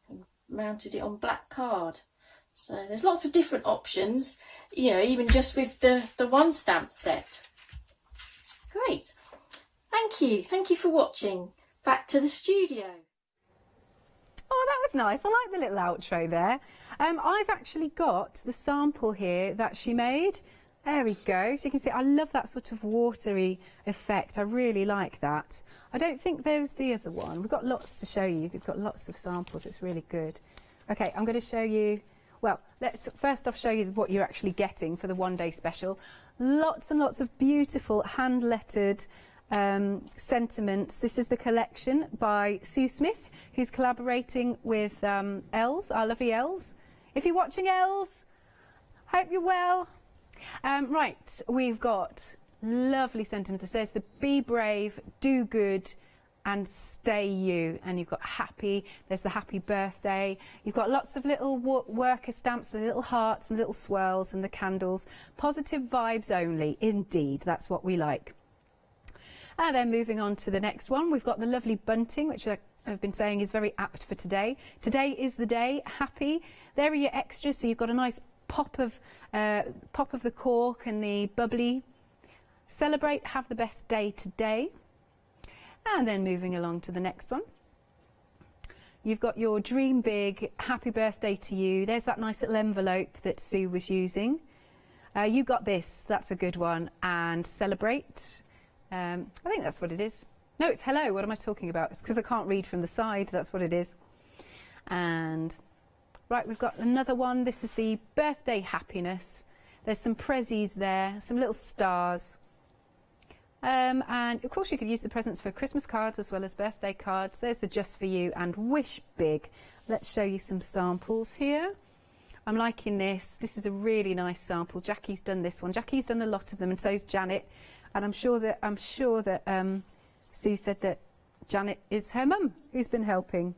And mounted it on black card. So there's lots of different options, you know, even just with the one stamp set. Great. Thank you for watching. Back to the studio. Oh, that was nice. I like the little outro there. I've actually got the sample here that she made. There we go. So you can see I love that sort of watery effect. I really like that. I don't think there's the other one. We've got lots to show you. We've got lots of samples. It's really good. Okay, I'm going to show you. Well, let's first off show you what you're actually getting for the one-day special. Lots and lots of beautiful hand-lettered sentiments. This is the collection by Sue Smith, who's collaborating with Els, our lovely Els. If you're watching, Els, hope you're well. Right, we've got lovely sentiments. There's the be brave, do good, and stay you. And you've got happy, there's the happy birthday. You've got lots of little worker stamps, the little hearts and little swirls and the candles. Positive vibes only, indeed, that's what we like. And then moving on to the next one, we've got the lovely bunting, which I've been saying is very apt for today. Today is the day, happy. There are your extras, so you've got a nice pop of the cork and the bubbly. Celebrate, have the best day today. And then moving along to the next one. You've got your dream big, happy birthday to you. There's that nice little envelope that Sue was using. You got this, that's a good one. And celebrate. I think that's what it is. No, it's hello. What am I talking about? It's because I can't read from the side. That's what it is. And right, we've got another one. This is the birthday happiness. There's some prezzies there, some little stars. And of course you could use the presents for Christmas cards as well as birthday cards. There's the just for you and wish big. Let's show you some samples here. I'm liking this. This is a really nice sample. Jackie's done this one. Jackie's done a lot of them, and so's Janet. And I'm sure that Sue said that Janet is her mum who's been helping.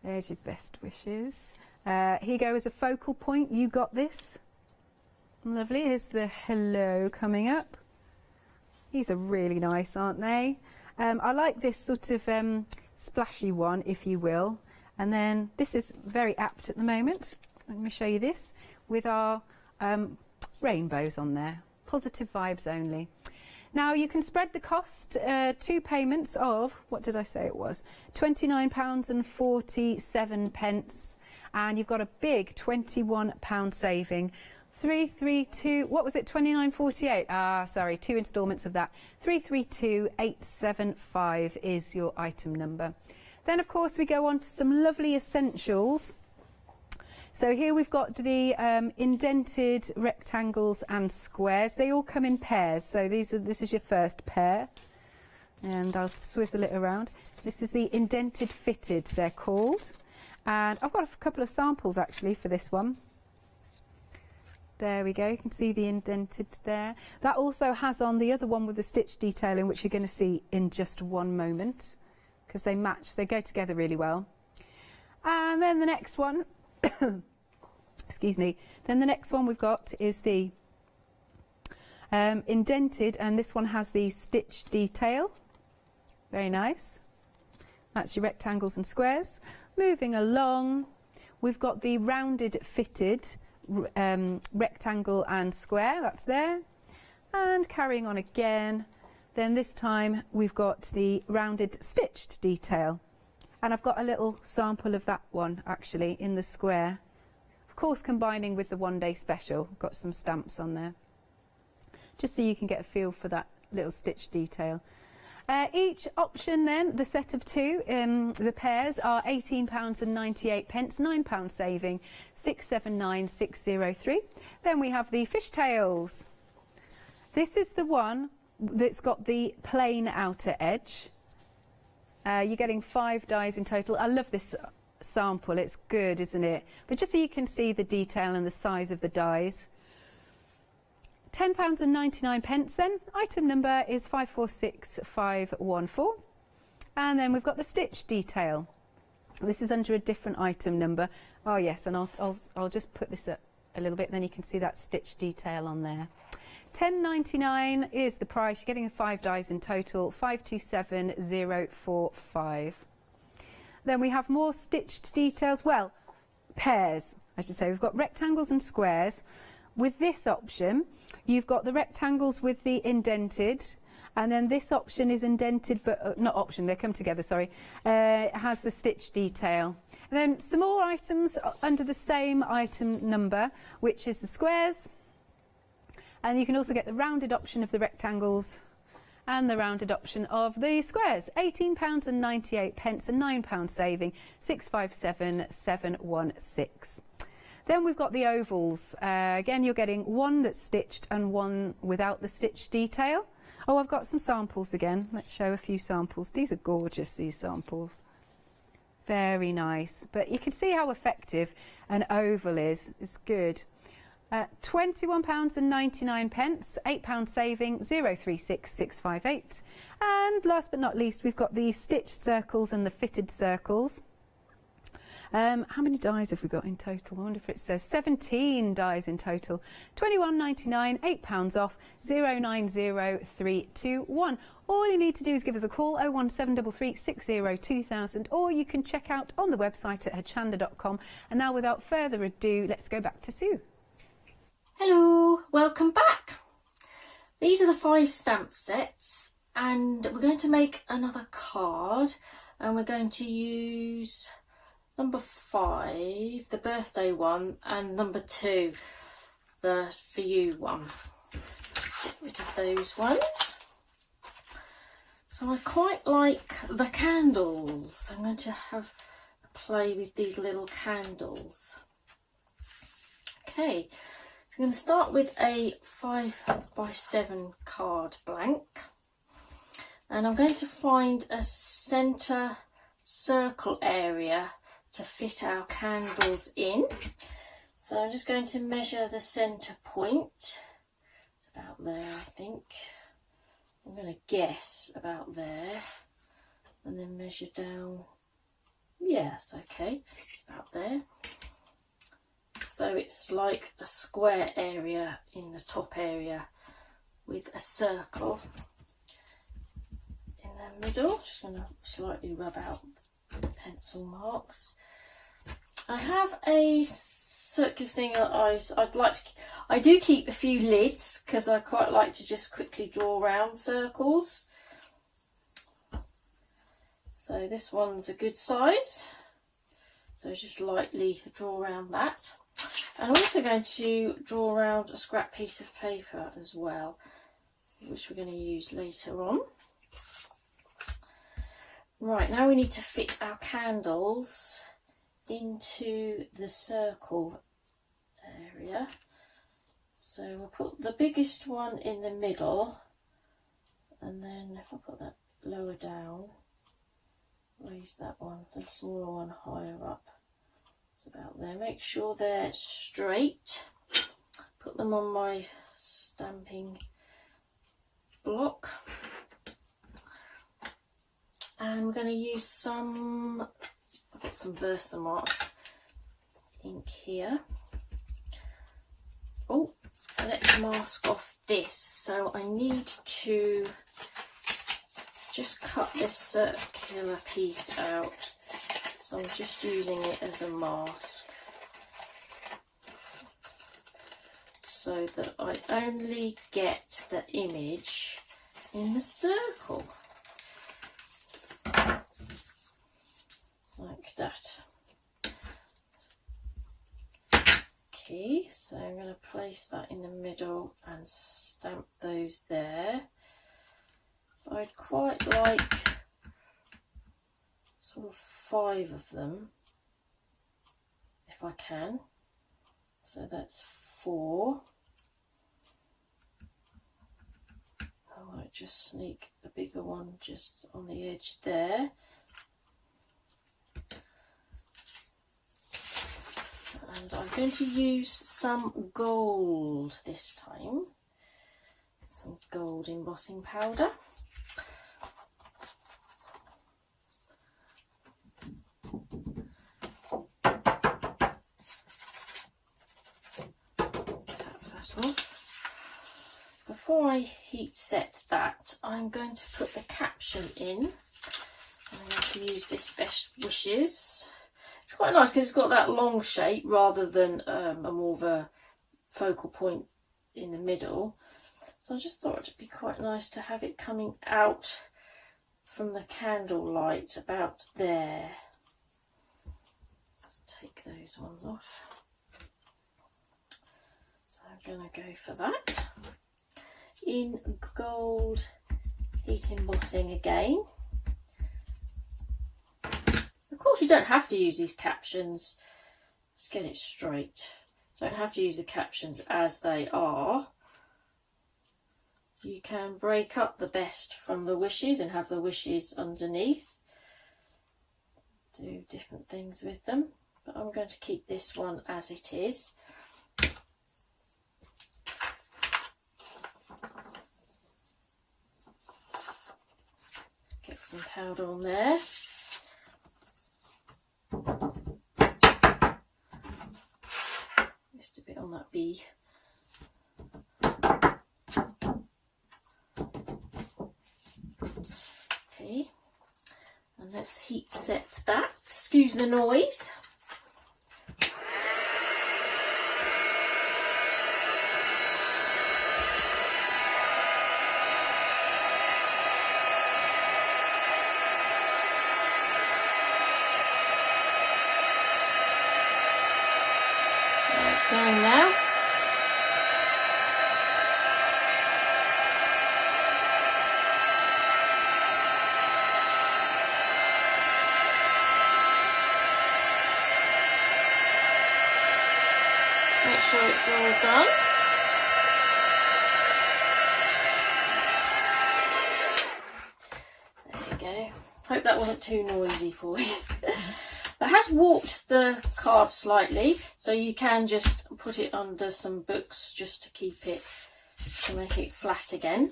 There's your best wishes. Here you go as a focal point. You got this. Lovely. Here's the hello coming up. These are really nice, aren't they? I like this sort of splashy one, if you will. And then this is very apt at the moment. Let me show you this with our rainbows on there. Positive vibes only. Now you can spread the cost, 2 payments of, what did I say it was? £29.47, and you've got a big £21 saving. 332, what was it, 29.48? Ah, sorry, 2 instalments of that. 332875 is your item number. Then of course we go on to some lovely essentials. So here we've got the indented rectangles and squares. They all come in pairs. So this is your first pair. And I'll swizzle it around. This is the indented fitted, they're called. And I've got a couple of samples actually for this one. There we go, you can see the indented there. That also has on the other one with the stitch detailing, which you're going to see in just one moment, because they match, they go together really well. And then the next one, excuse me, then the next one we've got is the indented, and this one has the stitch detail. Very nice. That's your rectangles and squares. Moving along, we've got the rounded fitted rectangle and square, that's there. And carrying on again, then this time we've got the rounded stitched detail. And I've got a little sample of that one actually in the square. Of course, combining with the one-day special, got some stamps on there. Just so you can get a feel for that little stitch detail. Each option then, the set of 2, the pairs are £18.98, £9 saving, 679,603. Then we have the fishtails. This is the one that's got the plain outer edge. You're getting 5 dies in total. I love this sample, it's good, isn't it? But just so you can see the detail and the size of the dies. £10.99 then. Item number is 546514. And then we've got the stitch detail. This is under a different item number. Oh yes, and I'll just put this up a little bit, and then you can see that stitch detail on there. £10.99 is the price. You're getting 5 dies in total, 527045. Then we have more stitched details, well, pairs, I should say. We've got rectangles and squares. With this option, you've got the rectangles with the indented, and then this option is indented, but not option, they come together, sorry. It has the stitch detail. And then some more items under the same item number, which is the squares. And you can also get the rounded option of the rectangles and the rounded option of the squares. £18.98 and £9 saving, 657716. Then we've got the ovals. Again, you're getting one that's stitched and one without the stitch detail. Oh, I've got some samples again. Let's show a few samples. These are gorgeous, these samples. Very nice. But you can see how effective an oval is. It's good. £21.99, £8 saving, 036658. And last but not least, we've got the stitched circles and the fitted circles. How many dies have we got in total? I wonder if it says 17 dies in total. £21.99, £8 off, 090321. All you need to do is give us a call, 01733 60 2000, or you can check out on the website at hochanda.com. And now, without further ado, let's go back to Sue. Hello, welcome back. These are the 5 stamp sets, and we're going to make another card, and we're going to use number 5, the birthday one, and number 2, the for you one. Get rid of those ones. So I quite like the candles. I'm going to have a play with these little candles. Okay, so I'm going to start with a 5x7 card blank, and I'm going to find a centre circle area to fit our candles in. So I'm just going to measure the centre point. It's about there, I think. I'm going to guess about there, and then measure down. Yes, okay, it's about there. So it's like a square area in the top area with a circle in the middle. Just going to slightly rub out the pencil marks. I have a circular thing I'd like to. I do keep a few lids because I quite like to just quickly draw around circles. So this one's a good size. So just lightly draw around that. And I'm also going to draw around a scrap piece of paper as well, which we're going to use later on. Right, now we need to fit our candles into the circle area. So we'll put the biggest one in the middle, and then if I put that lower down, raise that one, the smaller one higher up. It's about there. Make sure they're straight. Put them on my stamping block. And we're going to use some, I've got some Versamark ink here. Oh, let's mask off this. So I need to just cut this circular piece out. So I'm just using it as a mask, so that I only get the image in the circle. Like that. Okay, so I'm going to place that in the middle and stamp those there. I'd quite like sort of 5 of them if I can. So that's 4. I might just sneak a bigger one just on the edge there. And I'm going to use some gold this time, some gold embossing powder. those off. Before I heat set that, I'm going to put the caption in. I'm going to use this Best Wishes. It's quite nice because it's got that long shape rather than a more of a focal point in the middle. So I just thought it'd be quite nice to have it coming out from the candle light about there. Let's take those ones off. So I'm going to go for that. In gold heat embossing again. Of course you don't have to use these captions. Let's get it straight. You don't have to use the captions as they are. You can break up the best from the wishes and have the wishes underneath. Do different things with them. But I'm going to keep this one as it is. Get some powder on there. Just a bit on that bee. Okay, and let's heat set that. Excuse the noise. It's going now. Make sure it's all done. There you go. Hope that wasn't too noisy for you. It has warped the card slightly, so you can just put it under some books just to keep it, to make it flat again.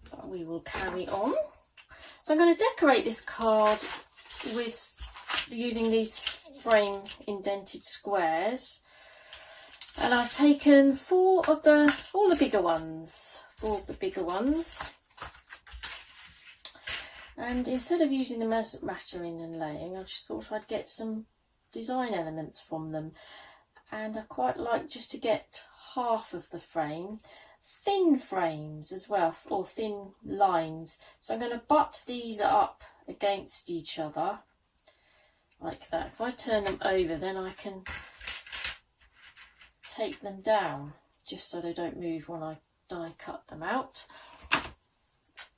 But we will carry on. So I'm going to decorate this card with using these frame indented squares, and I've taken all the bigger ones, and instead of using them as mattering and laying, I just thought I'd get some design elements from them, and I quite like just to get half of the frame, thin frames as well, or thin lines. So I'm going to butt these up against each other like that. If I turn them over, then I can take them down just so they don't move when I die cut them out.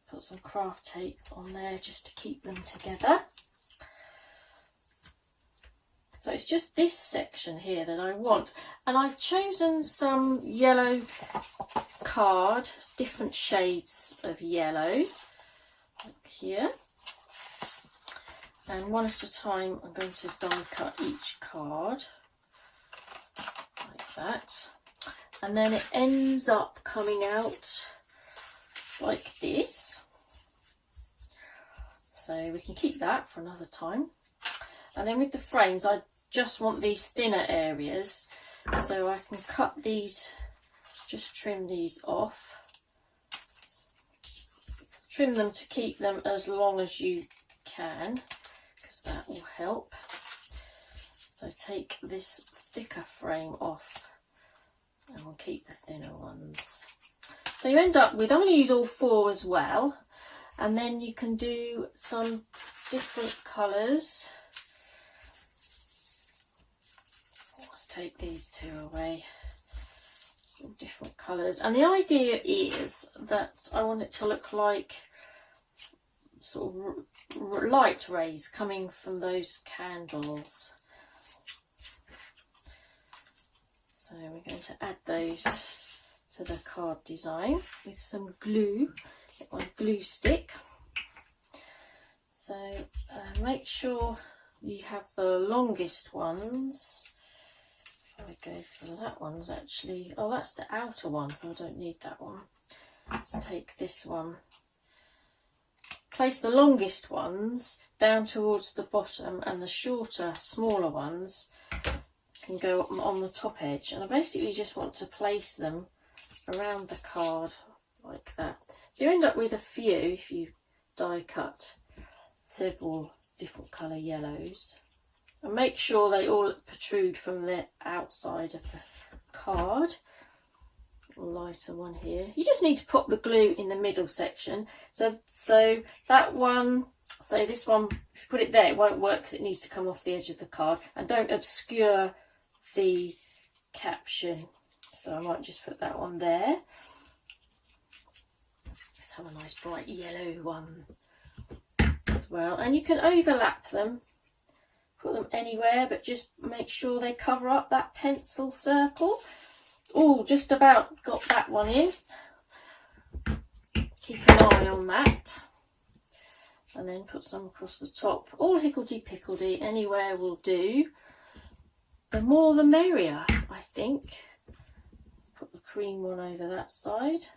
Put some craft tape on there just to keep them together. So it's just this section here that I want, and I've chosen some yellow card, different shades of yellow, like here. And one at a time, I'm going to die cut each card like that, and then it ends up coming out like this. So we can keep that for another time. And then with the frames, I just want these thinner areas, so I can cut these, just trim these off. Trim them to keep them as long as you can, because that will help. So take this thicker frame off and we'll keep the thinner ones. So you end up with, I'm going to use all four as well, and then you can do some different colours. Let's take these two away. All different colours, and the idea is that I want it to look like sort of light rays coming from those candles. So we're going to add those to the card design with some glue. Get my glue stick. So make sure you have the longest ones. I go for that one's actually, oh, that's the outer one, so I don't need that one. Let's take this one. Place the longest ones down towards the bottom, and the shorter, smaller ones can go on the top edge, and I basically just want to place them around the card like that. So you end up with a few if you die cut several different colour yellows, and make sure they all protrude from the outside of the card. A lighter one here. You just need to put the glue in the middle section. So that one, so this one, if you put it there, it won't work because it needs to come off the edge of the card, and don't obscure the caption. So I might just put that one there. Let's have a nice bright yellow one as well, and you can overlap them, put them anywhere, but just make sure they cover up that pencil circle. Oh, just about got that one in. Keep an eye on that, and then put some across the top. All higgledy-pickledy, anywhere will do. The more the merrier, I think. Let's put the cream one over that side.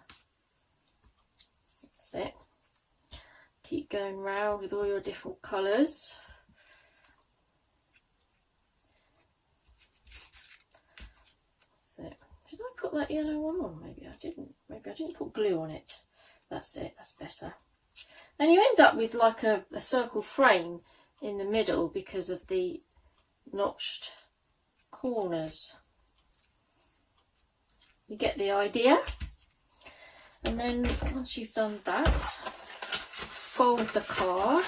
That's it. Keep going round with all your different colours. That's it. Did I put that yellow one on? Maybe I didn't. Maybe I didn't put glue on it. That's it. That's better. And you end up with like a circle frame in the middle because of the notched corners. You get the idea. And then once you've done that, fold the card,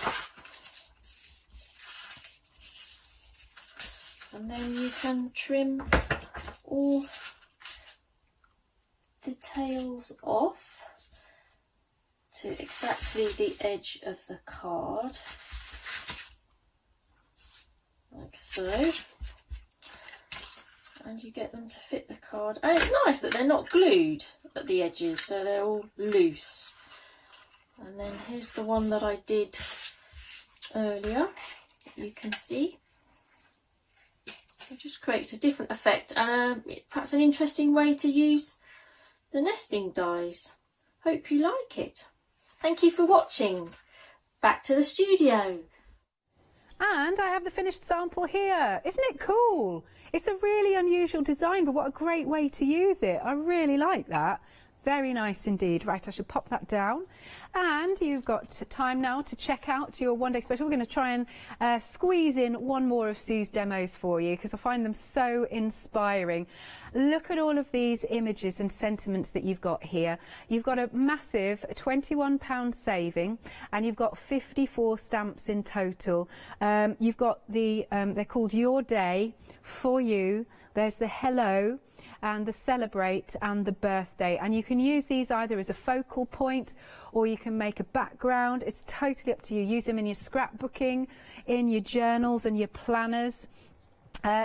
and then you can trim all the tails off to exactly the edge of the card, like so, and you get them to fit the card. And it's nice that they're not glued at the edges, so they're all loose. And then here's the one that I did earlier, you can see. So it just creates a different effect, and perhaps an interesting way to use the nesting dies. Hope you like it. Thank you for watching. Back to the studio. And I have the finished sample here. Isn't it cool? It's a really unusual design, but what a great way to use it. I really like that. Very nice indeed. Right, I should pop that down. And you've got time now to check out your one-day special. We're going to try and squeeze in one more of Sue's demos for you because I find them so inspiring. Look at all of these images and sentiments that you've got here. You've got a massive £21 saving, and you've got 54 stamps in total. You've got the, they're called Your Day, For You. There's the Hello, and the Celebrate, and the Birthday, and you can use these either as a focal point or you can make a background. It's totally up to you. Use them in your scrapbooking, in your journals and your planners.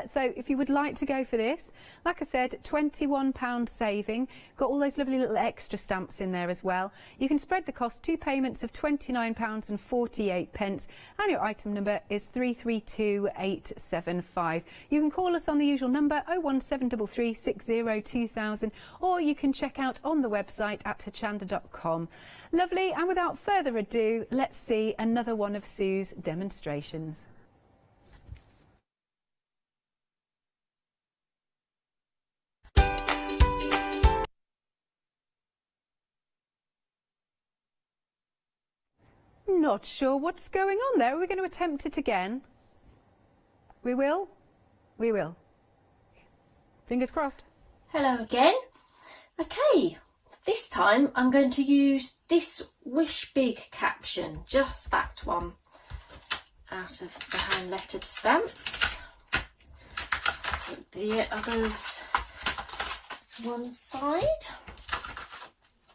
So if you would like to go for this, like I said, £21 saving. Got all those lovely little extra stamps in there as well. You can spread the cost, 2 payments of £29.48, and your item number is 332875. You can call us on the usual number 01733 60 2000, or you can check out on the website at hochanda.com. Lovely, and without further ado, let's see another one of Sue's demonstrations. Not sure what's going on there. Are we going to attempt it again? We will? We will. Fingers crossed. Hello again. Okay, this time I'm going to use this Wish Big caption, just that one, out of the hand lettered stamps. Take the others to one side.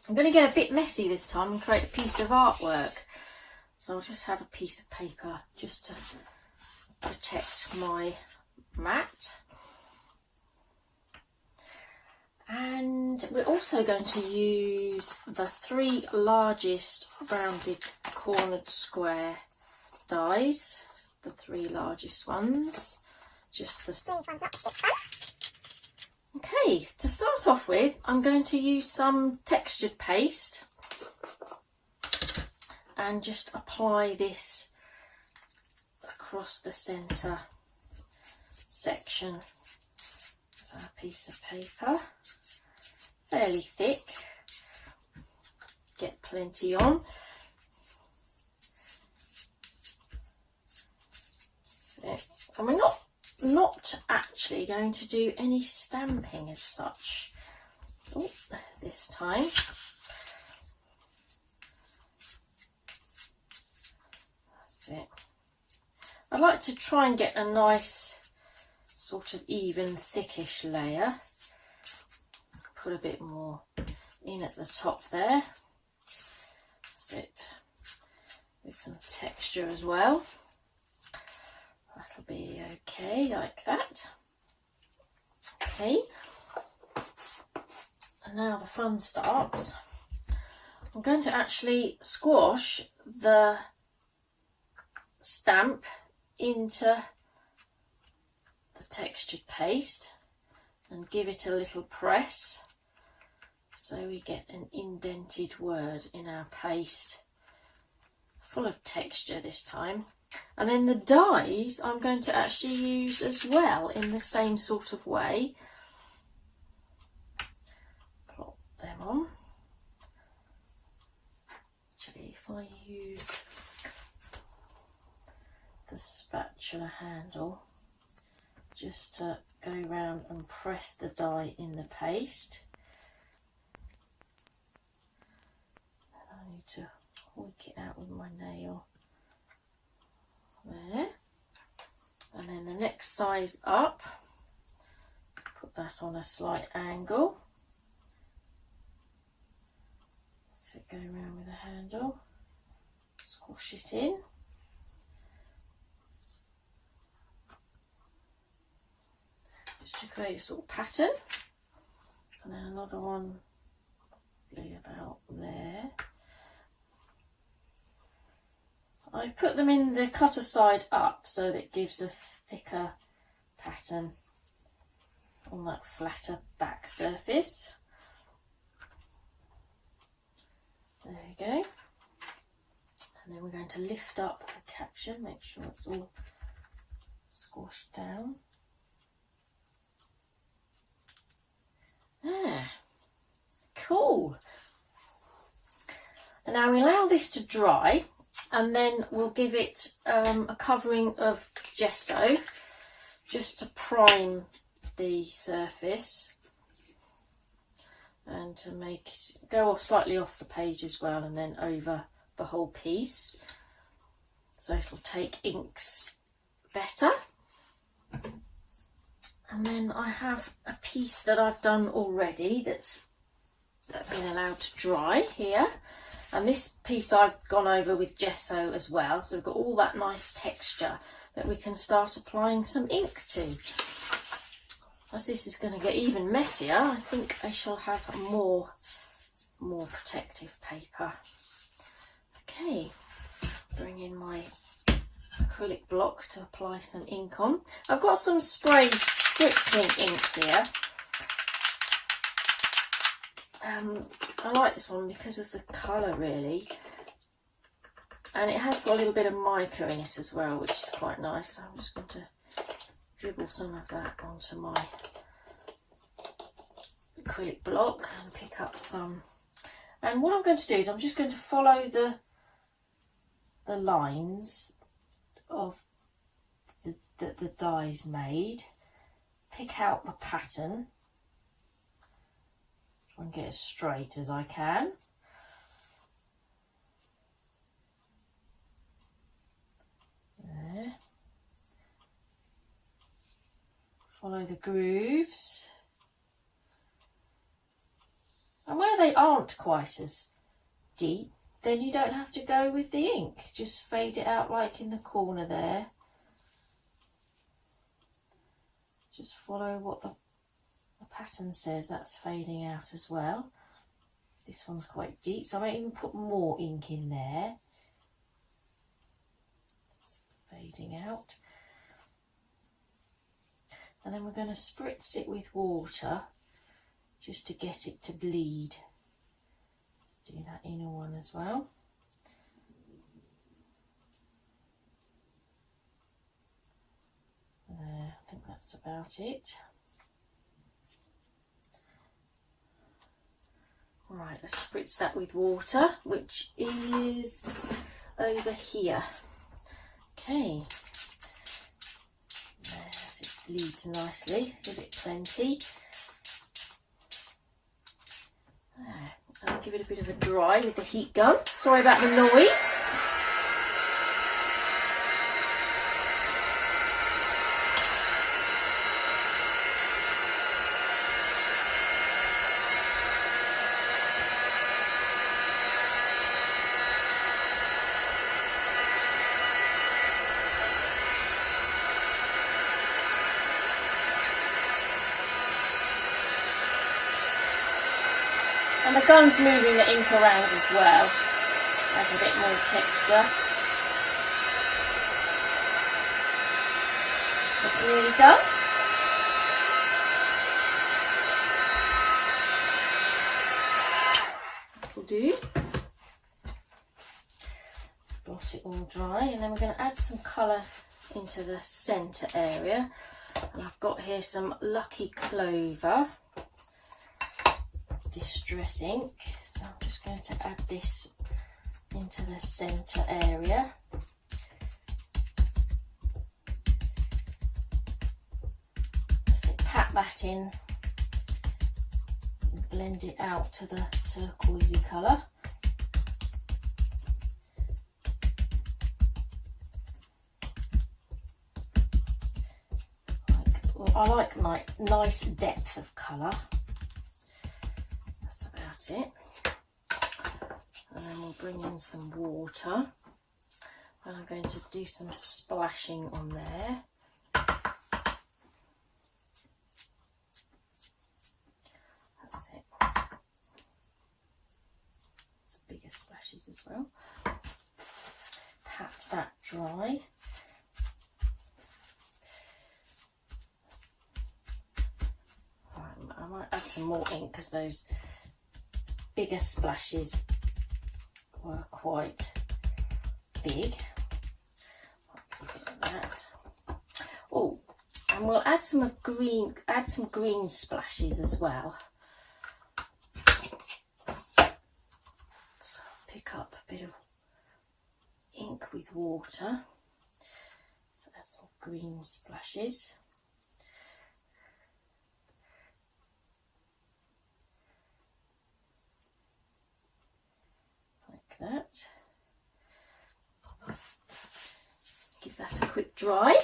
I'm going to get a bit messy this time and create a piece of artwork. So I'll just have a piece of paper just to protect my mat. And we're also going to use the 3 largest rounded cornered square dies, the 3 largest ones, just the small ones up 6 ones. Okay, to start off with, I'm going to use some textured paste and just apply this across the centre section our piece of paper, fairly thick, get plenty on. And we're not actually going to do any stamping as such this time. That's it. I like to try and get a nice sort of even thickish layer. Put a bit more in at the top there. That's it. With some texture as well. That'll be okay like that. Okay. And now the fun starts. I'm going to actually squash the stamp into the textured paste and give it a little press so we get an indented word in our paste, full of texture this time. And then the dies I'm going to actually use as well in the same sort of way. Plop them on. Actually, if I use the spatula handle just to go round and press the die in the paste. And I need to work it out with my nail. There. And then the next size up, put that on a slight angle. So go around with the handle, squash it in. Just to create a sort of pattern. And then another one probably about there. I put them in the cutter side up so that it gives a thicker pattern on that flatter back surface. There we go. And then we're going to lift up the caption, make sure it's all squashed down. There. Cool. And now we allow this to dry. And then we'll give it a covering of gesso just to prime the surface and to make go off slightly off the page as well, and then over the whole piece, so it'll take inks better. And then I have a piece that I've done already that's been allowed to dry here. And this piece I've gone over with gesso as well, so we've got all that nice texture that we can start applying some ink to. As this is going to get even messier, I think I shall have more protective paper. Okay, bring in my acrylic block to apply some ink on. I've got some spray spritzing ink here. I like this one because of the colour really, and it has got a little bit of mica in it as well, which is quite nice. So I'm just going to dribble some of that onto my acrylic block and pick up some. And what I'm going to do is I'm just going to follow the lines of the dies made, pick out the pattern, try and get as straight as I can. There. Follow the grooves. And where they aren't quite as deep, then you don't have to go with the ink. Just fade it out like in the corner there. Just follow what the pattern says, that's fading out as well. This one's quite deep, so I might even put more ink in there. It's fading out. And then we're going to spritz it with water just to get it to bleed. Let's do that inner one as well. There, I think that's about it. Right, let's spritz that with water, which is over here. Okay. There, so it bleeds nicely. Give it plenty. There. I'll give it a bit of a dry with the heat gun. Sorry about the noise. And the gun's moving the ink around as well, adds a bit more texture. So nearly done. That'll do. Blot it all dry, and then we're going to add some colour into the centre area. And I've got here some Lucky Clover Distress ink, so I'm just going to add this into the centre area. So pat that in and blend it out to the turquoisey colour. I like nice depth of colour. It, and then we'll bring in some water, and I'm going to do some splashing on there. That's it. Some bigger splashes as well. Pat that dry. Right, I might add some more ink because those bigger splashes were quite big. I'll keep it at that. Oh, and we'll add some green splashes as well. So pick up a bit of ink with water. So add some green splashes. That. Give that a quick dry.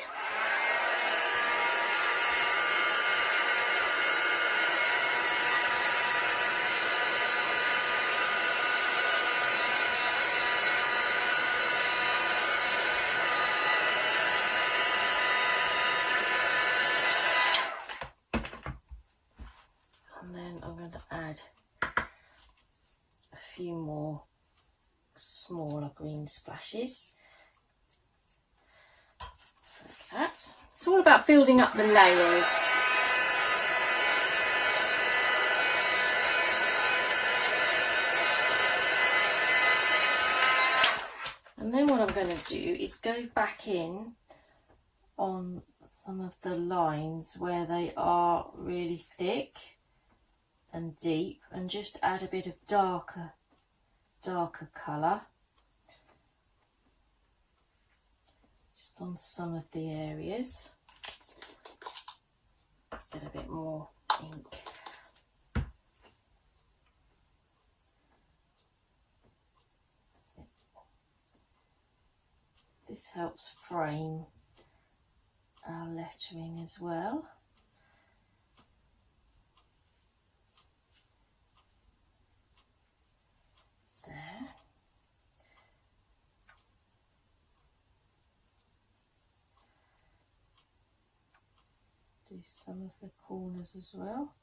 And then I'm going to add a few more smaller green splashes like that. It's all about building up the layers. And then what I'm going to do is go back in on some of the lines where they are really thick and deep, and just add a bit of darker colour just on some of the areas. Let's get a bit more ink. This helps frame our lettering as well. There. Do some of the corners as well.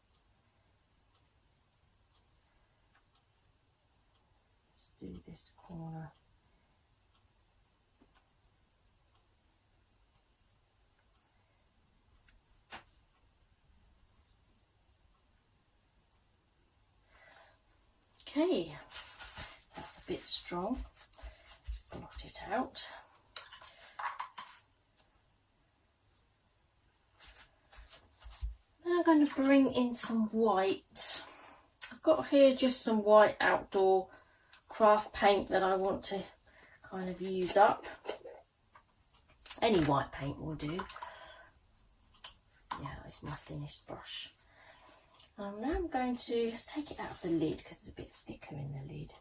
Let's do this corner. Okay, that's a bit strong. Blot it out. Then I'm going to bring in some white. I've got here just some white outdoor craft paint that I want to kind of use up. Any white paint will do. Yeah, it's my thinnest brush. Now I'm going to just take it out of the lid because it's a bit thicker in the lid.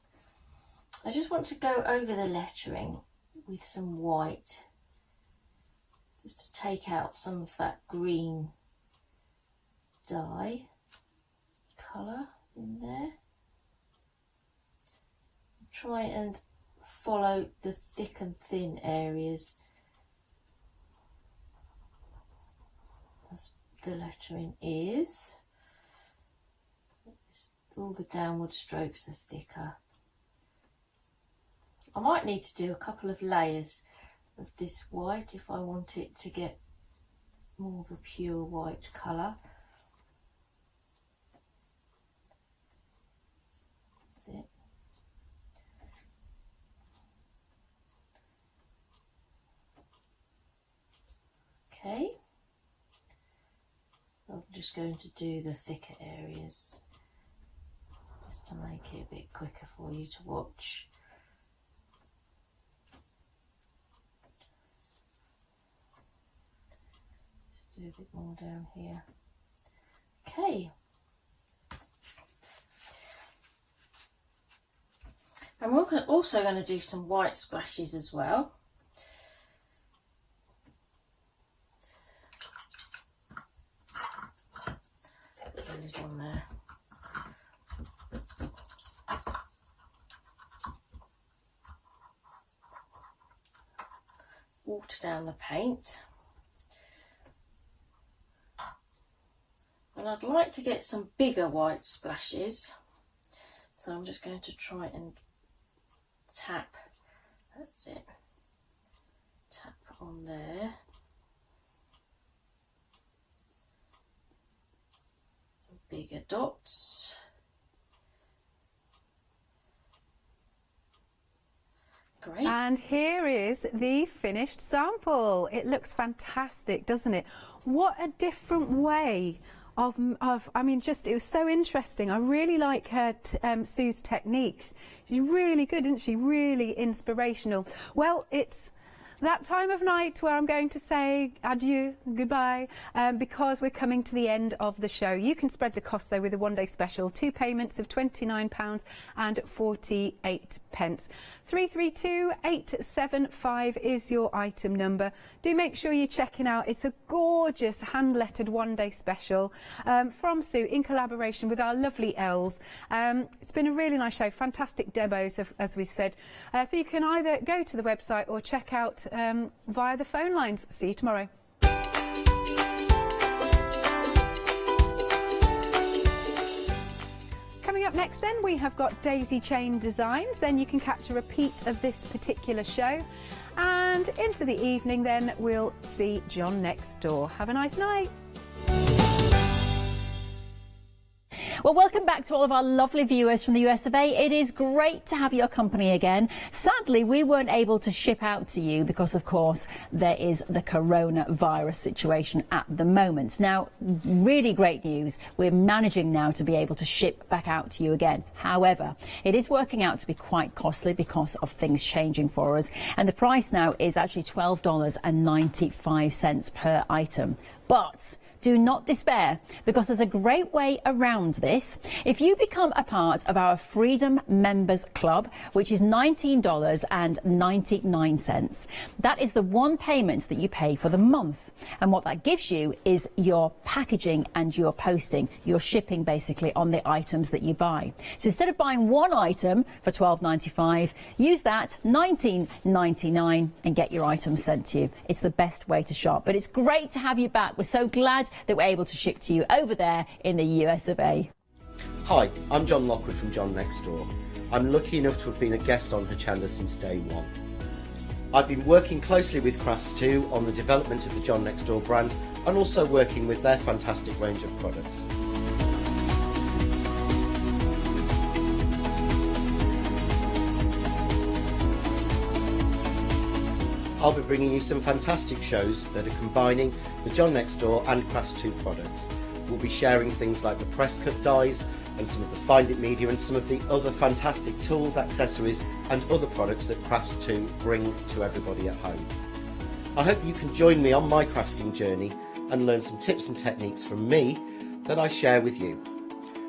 I just want to go over the lettering with some white, just to take out some of that green dye colour in there. Try and follow the thick and thin areas as the lettering is. All the downward strokes are thicker. I might need to do a couple of layers of this white if I want it to get more of a pure white colour. That's it. Okay. I'm just going to do the thicker areas, just to make it a bit quicker for you to watch. Just do a bit more down here. Okay. And we're also going to do some white splashes as well. On there. Water down the paint, and I'd like to get some bigger white splashes, so I'm just going to try and tap, that's it, tap on there. Bigger dots. Great. And here is the finished sample. It looks fantastic, doesn't it? What a different way of I mean, just, it was so interesting. I really like her, Sue's techniques. She's really good, isn't she? Really inspirational. Well, it's that time of night where I'm going to say adieu, goodbye, because we're coming to the end of the show. You can spread the cost though with a one-day special. 2 payments of £29.48. 332875 is your item number. Do make sure you're checking out. It's a gorgeous hand-lettered one-day special from Sue in collaboration with our lovely Els. It's been a really nice show, fantastic demos, as we said. So you can either go to the website or check out via the phone lines. See you tomorrow. Coming up next then, we have got daisy chain designs. Then you can catch a repeat of this particular show. And into the evening then, we'll see John next door. Have a nice night. Well, welcome back to all of our lovely viewers from the US of A. It is great to have your company again. Sadly, we weren't able to ship out to you because, of course, there is the coronavirus situation at the moment. Now, really great news. We're managing now to be able to ship back out to you again. However, it is working out to be quite costly because of things changing for us. And the price now is actually $12.95 per item. But do not despair, because there's a great way around this. If you become a part of our Freedom Members Club, which is $19.99, that is the one payment that you pay for the month. And what that gives you is your packaging and your posting, your shipping basically on the items that you buy. So instead of buying one item for $12.95, use that $19.99 and get your items sent to you. It's the best way to shop. But it's great to have you back. We're so glad that we're able to ship to you over there in the US of A. Hi, I'm John Lockwood from John Next Door. I'm lucky enough to have been a guest on Hochanda since day one. I've been working closely with Crafts2 on the development of the John Next Door brand and also working with their fantastic range of products. I'll be bringing you some fantastic shows that are combining the John Next Door and Crafts2 products. We'll be sharing things like the press cut dies, and some of the Find It media and some of the other fantastic tools, accessories and other products that Crafts2 bring to everybody at home. I hope you can join me on my crafting journey and learn some tips and techniques from me that I share with you.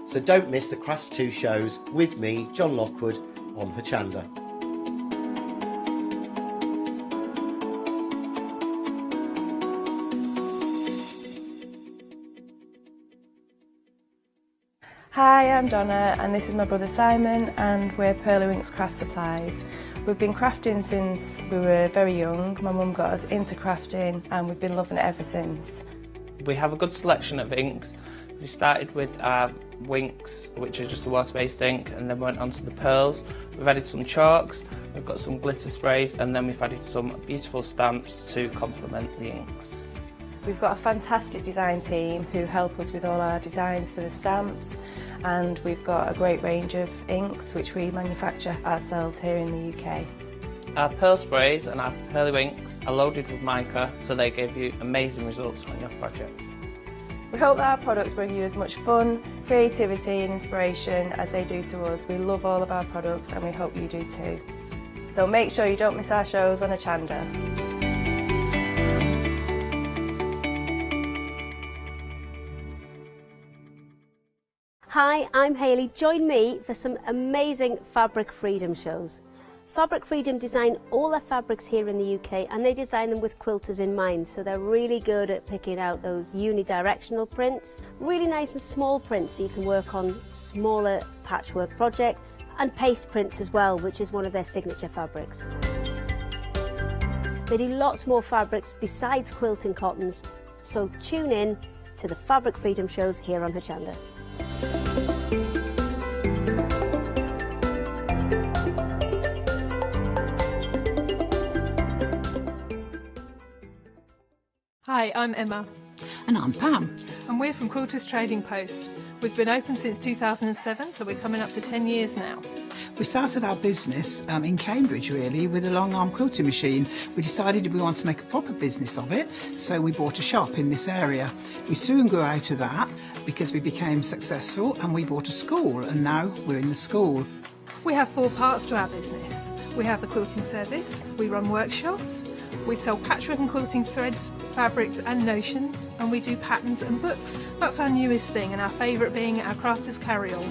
So don't miss the Crafts2 shows with me, John Lockwood, on Hochanda. Hi, I'm Donna and this is my brother Simon and we're Pearlywinks Craft Supplies. We've been crafting since we were very young. My mum got us into crafting and we've been loving it ever since. We have a good selection of inks. We started with our Winks, which are just a water-based ink, and then went on to the pearls. We've added some chalks, we've got some glitter sprays, and then we've added some beautiful stamps to complement the inks. We've got a fantastic design team who help us with all our designs for the stamps, and we've got a great range of inks which we manufacture ourselves here in the UK. Our pearl sprays and our Pearlywinks are loaded with mica, so they give you amazing results on your projects. We hope that our products bring you as much fun, creativity and inspiration as they do to us. We love all of our products and we hope you do too. So make sure you don't miss our shows on Hochanda. Hi, I'm Hayley. Join me for some amazing Fabric Freedom shows. Fabric Freedom design all their fabrics here in the UK and they design them with quilters in mind, so they're really good at picking out those unidirectional prints, really nice and small prints so you can work on smaller patchwork projects, and paste prints as well, which is one of their signature fabrics. They do lots more fabrics besides quilting cottons, so tune in to the Fabric Freedom shows here on Hochanda. Hi, I'm Emma. And I'm Pam. And we're from Quilters Trading Post. We've been open since 2007, so we're coming up to 10 years now. We started our business in Cambridge really with a long arm quilting machine. We decided we wanted to make a proper business of it, so we bought a shop in this area. We soon grew out of that because we became successful and we bought a school, and now we're in the school. We have 4 parts to our business. We have the quilting service, we run workshops, we sell patchwork and quilting threads, fabrics and notions, and we do patterns and books. That's our newest thing, and our favourite being our crafters carry-all.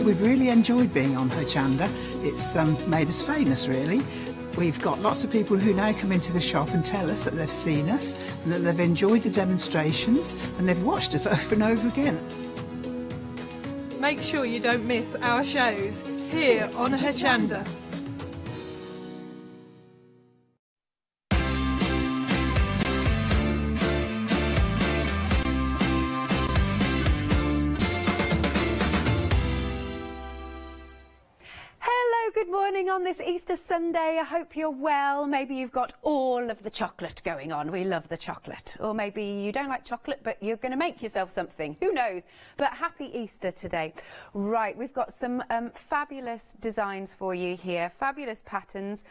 We've really enjoyed being on Hochanda. It's made us famous really. We've got lots of people who now come into the shop and tell us that they've seen us, and that they've enjoyed the demonstrations, and they've watched us over and over again. Make sure you don't miss our shows here on Hochanda. Good morning on this Easter Sunday. I hope you're well. Maybe you've got all of the chocolate going on. We love the chocolate. Or maybe you don't like chocolate, but you're going to make yourself something. Who knows? But happy Easter today. Right, we've got some fabulous designs for you here. Fabulous patterns.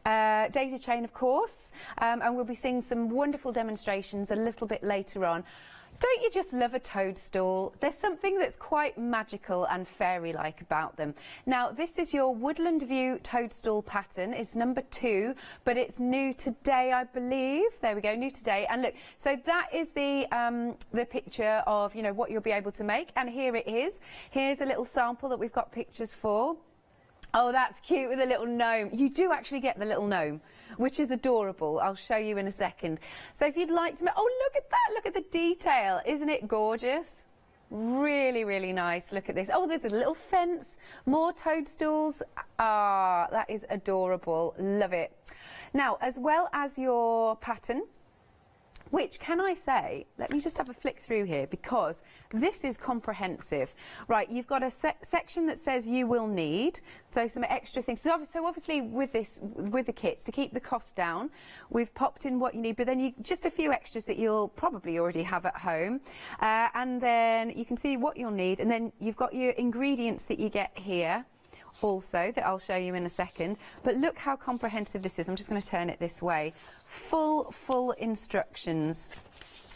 Daisy chain, of course. And we'll be seeing some wonderful demonstrations a little bit later on. Don't you just love a toadstool? There's something that's quite magical and fairy-like about them. Now, this is your Woodland View toadstool pattern. It's number 2, but it's new today, I believe. There we go, new today. And look, so that is the picture of, you know, what you'll be able to make. And here it is. Here's a little sample that we've got pictures for. Oh, that's cute with a little gnome. You do actually get the little gnome, which is adorable. I'll show you in a second. So if you'd like to make, oh, look at that. Look at the detail. Isn't it gorgeous? Really, really nice. Look at this. Oh, there's a little fence. More toadstools. Ah, that is adorable. Love it. Now, as well as your pattern, which, can I say, let me just have a flick through here because this is comprehensive. Right, you've got a section that says you will need, so some extra things. So obviously with this, with the kits, to keep the cost down, we've popped in what you need, but then just a few extras that you'll probably already have at home. And then you can see what you'll need, and then you've got your ingredients that you get here also that I'll show you in a second. But look how comprehensive this is. I'm just going to turn it this way. Full instructions.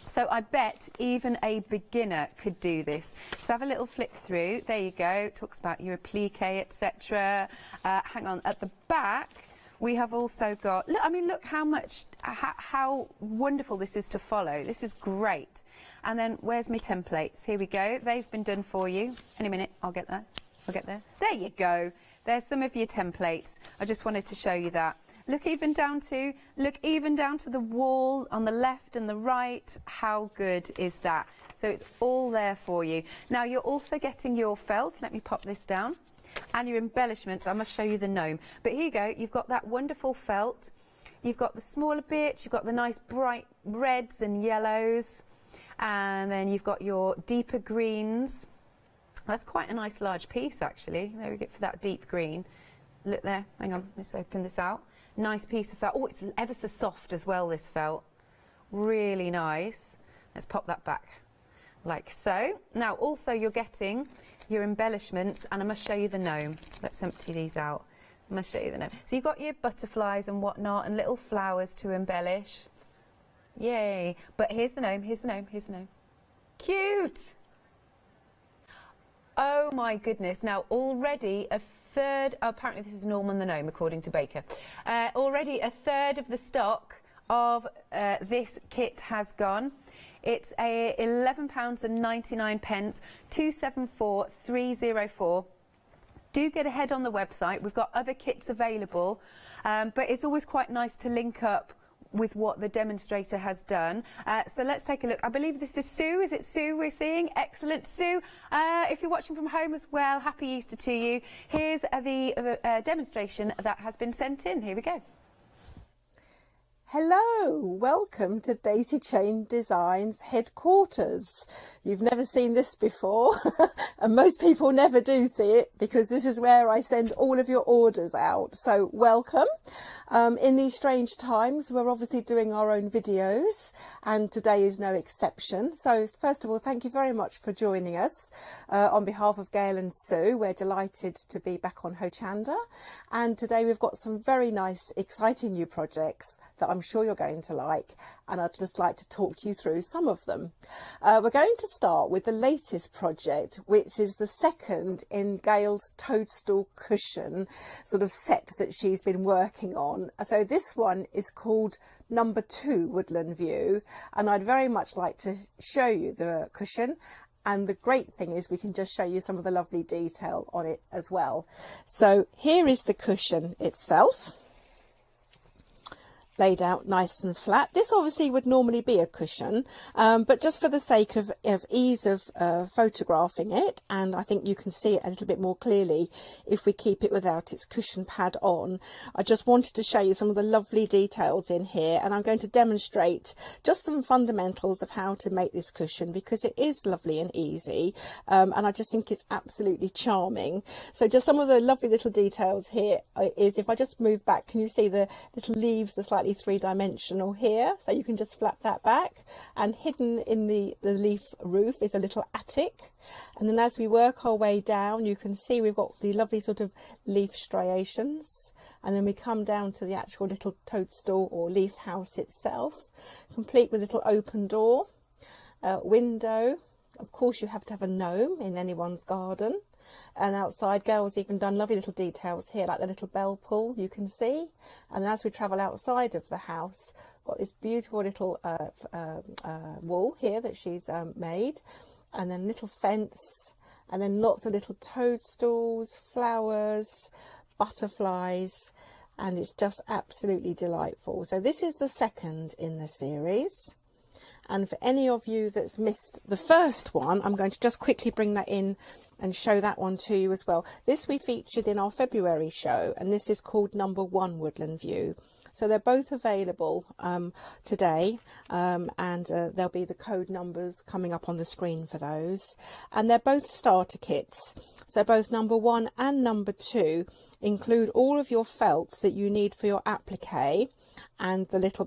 So I bet even a beginner could do this. So have a little flick through. There you go. It talks about your applique, etc. Hang on. At the back, we have also got, look, I mean, look how much, how wonderful this is to follow. This is great. And then where's my templates? Here we go. They've been done for you. Any minute, I'll get there. I'll get there. There you go. There's some of your templates. I just wanted to show you that. Look even down to the wall on the left and the right. How good is that? So it's all there for you. Now you're also getting your felt. Let me pop this down. And your embellishments. I must show you the gnome. But here you go. You've got that wonderful felt. You've got the smaller bits. You've got the nice bright reds and yellows. And then you've got your deeper greens. That's quite a nice large piece, actually. There we go for that deep green. Look there. Hang on. Let's open this out. Nice piece of felt. Oh, it's ever so soft as well, this felt. Really nice. Let's pop that back like so. Now, also, you're getting your embellishments, and I must show you the gnome. Let's empty these out. I must show you the gnome. So you've got your butterflies and whatnot and little flowers to embellish. Yay. But here's the gnome, here's the gnome, here's the gnome. Cute. Oh, my goodness. Now, already a third, apparently this is Norman the gnome, according to Baker. Already a third of the stock of this kit has gone. It's a £11.99, 274304. Do get ahead on the website. We've got other kits available, but it's always quite nice to link up with what the demonstrator has done. So let's take a look. I believe this is Sue. Is it Sue we're seeing? Excellent. Sue, if you're watching from home as well, happy Easter to you. Here's the demonstration that has been sent in. Here we go. Hello, welcome to Daisy Chain Designs headquarters. You've never seen this before, and most people never do see it because this is where I send all of your orders out. So welcome. In these strange times, we're obviously doing our own videos, and today is no exception. So first of all, thank you very much for joining us. On behalf of Gail and Sue, we're delighted to be back on Hochanda, and today we've got some very nice, exciting new projects that I'm sure you're going to like, and I'd just like to talk you through some of them. We're going to start with the latest project, which is the second in Gail's Toadstool cushion sort of set that she's been working on. So this one is called number 2 Woodland View, and I'd very much like to show you the cushion. And the great thing is we can just show you some of the lovely detail on it as well. So here is the cushion itself, laid out nice and flat. This obviously would normally be a cushion, but just for the sake of ease of photographing it, and I think you can see it a little bit more clearly if we keep it without its cushion pad on, I just wanted to show you some of the lovely details in here, and I'm going to demonstrate just some fundamentals of how to make this cushion because it is lovely and easy, and I just think it's absolutely charming. So just some of the lovely little details here is, if I just move back, can you see the little leaves, the slightly three-dimensional here, so you can just flap that back, and hidden in the leaf roof is a little attic, and then as we work our way down you can see we've got the lovely sort of leaf striations, and then we come down to the actual little toadstool or leaf house itself, complete with a little open door, window. Of course you have to have a gnome in anyone's garden. And outside, Gail's even done lovely little details here, like the little bell pull you can see. And then as we travel outside of the house, got this beautiful little wall here that she's made, and then little fence, and then lots of little toadstools, flowers, butterflies, and it's just absolutely delightful. So this is the second in the series. And for any of you that's missed the first one, I'm going to just quickly bring that in and show that one to you as well. This we featured in our February show, and this is called number 1 Woodland View. So they're both available today, and there'll be the code numbers coming up on the screen for those. And they're both starter kits. So both number 1 and number 2 include all of your felts that you need for your applique, and the little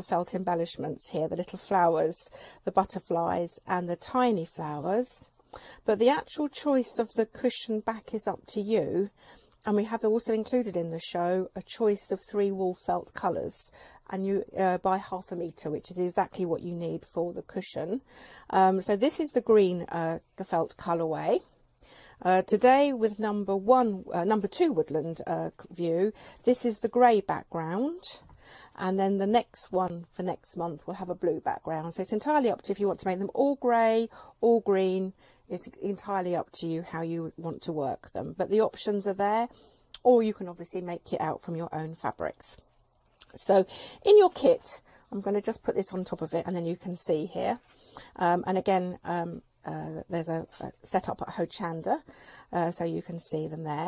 felt embellishments here, the little flowers, the butterflies and the tiny flowers. But the actual choice of the cushion back is up to you. And we have also included in the show a choice of 3 wool felt colours, and you buy 1/2 metre, which is exactly what you need for the cushion. So this is the green the felt colourway. Today with number 2 Woodland view, this is the grey background, and then the next one for next month will have a blue background. So it's entirely up to you if you want to make them all grey, all green. It's entirely up to you how you want to work them, but the options are there, or you can obviously make it out from your own fabrics. So in your kit, I'm going to just put this on top of it, and then you can see here, and again there's a set up at Hochanda, so you can see them there.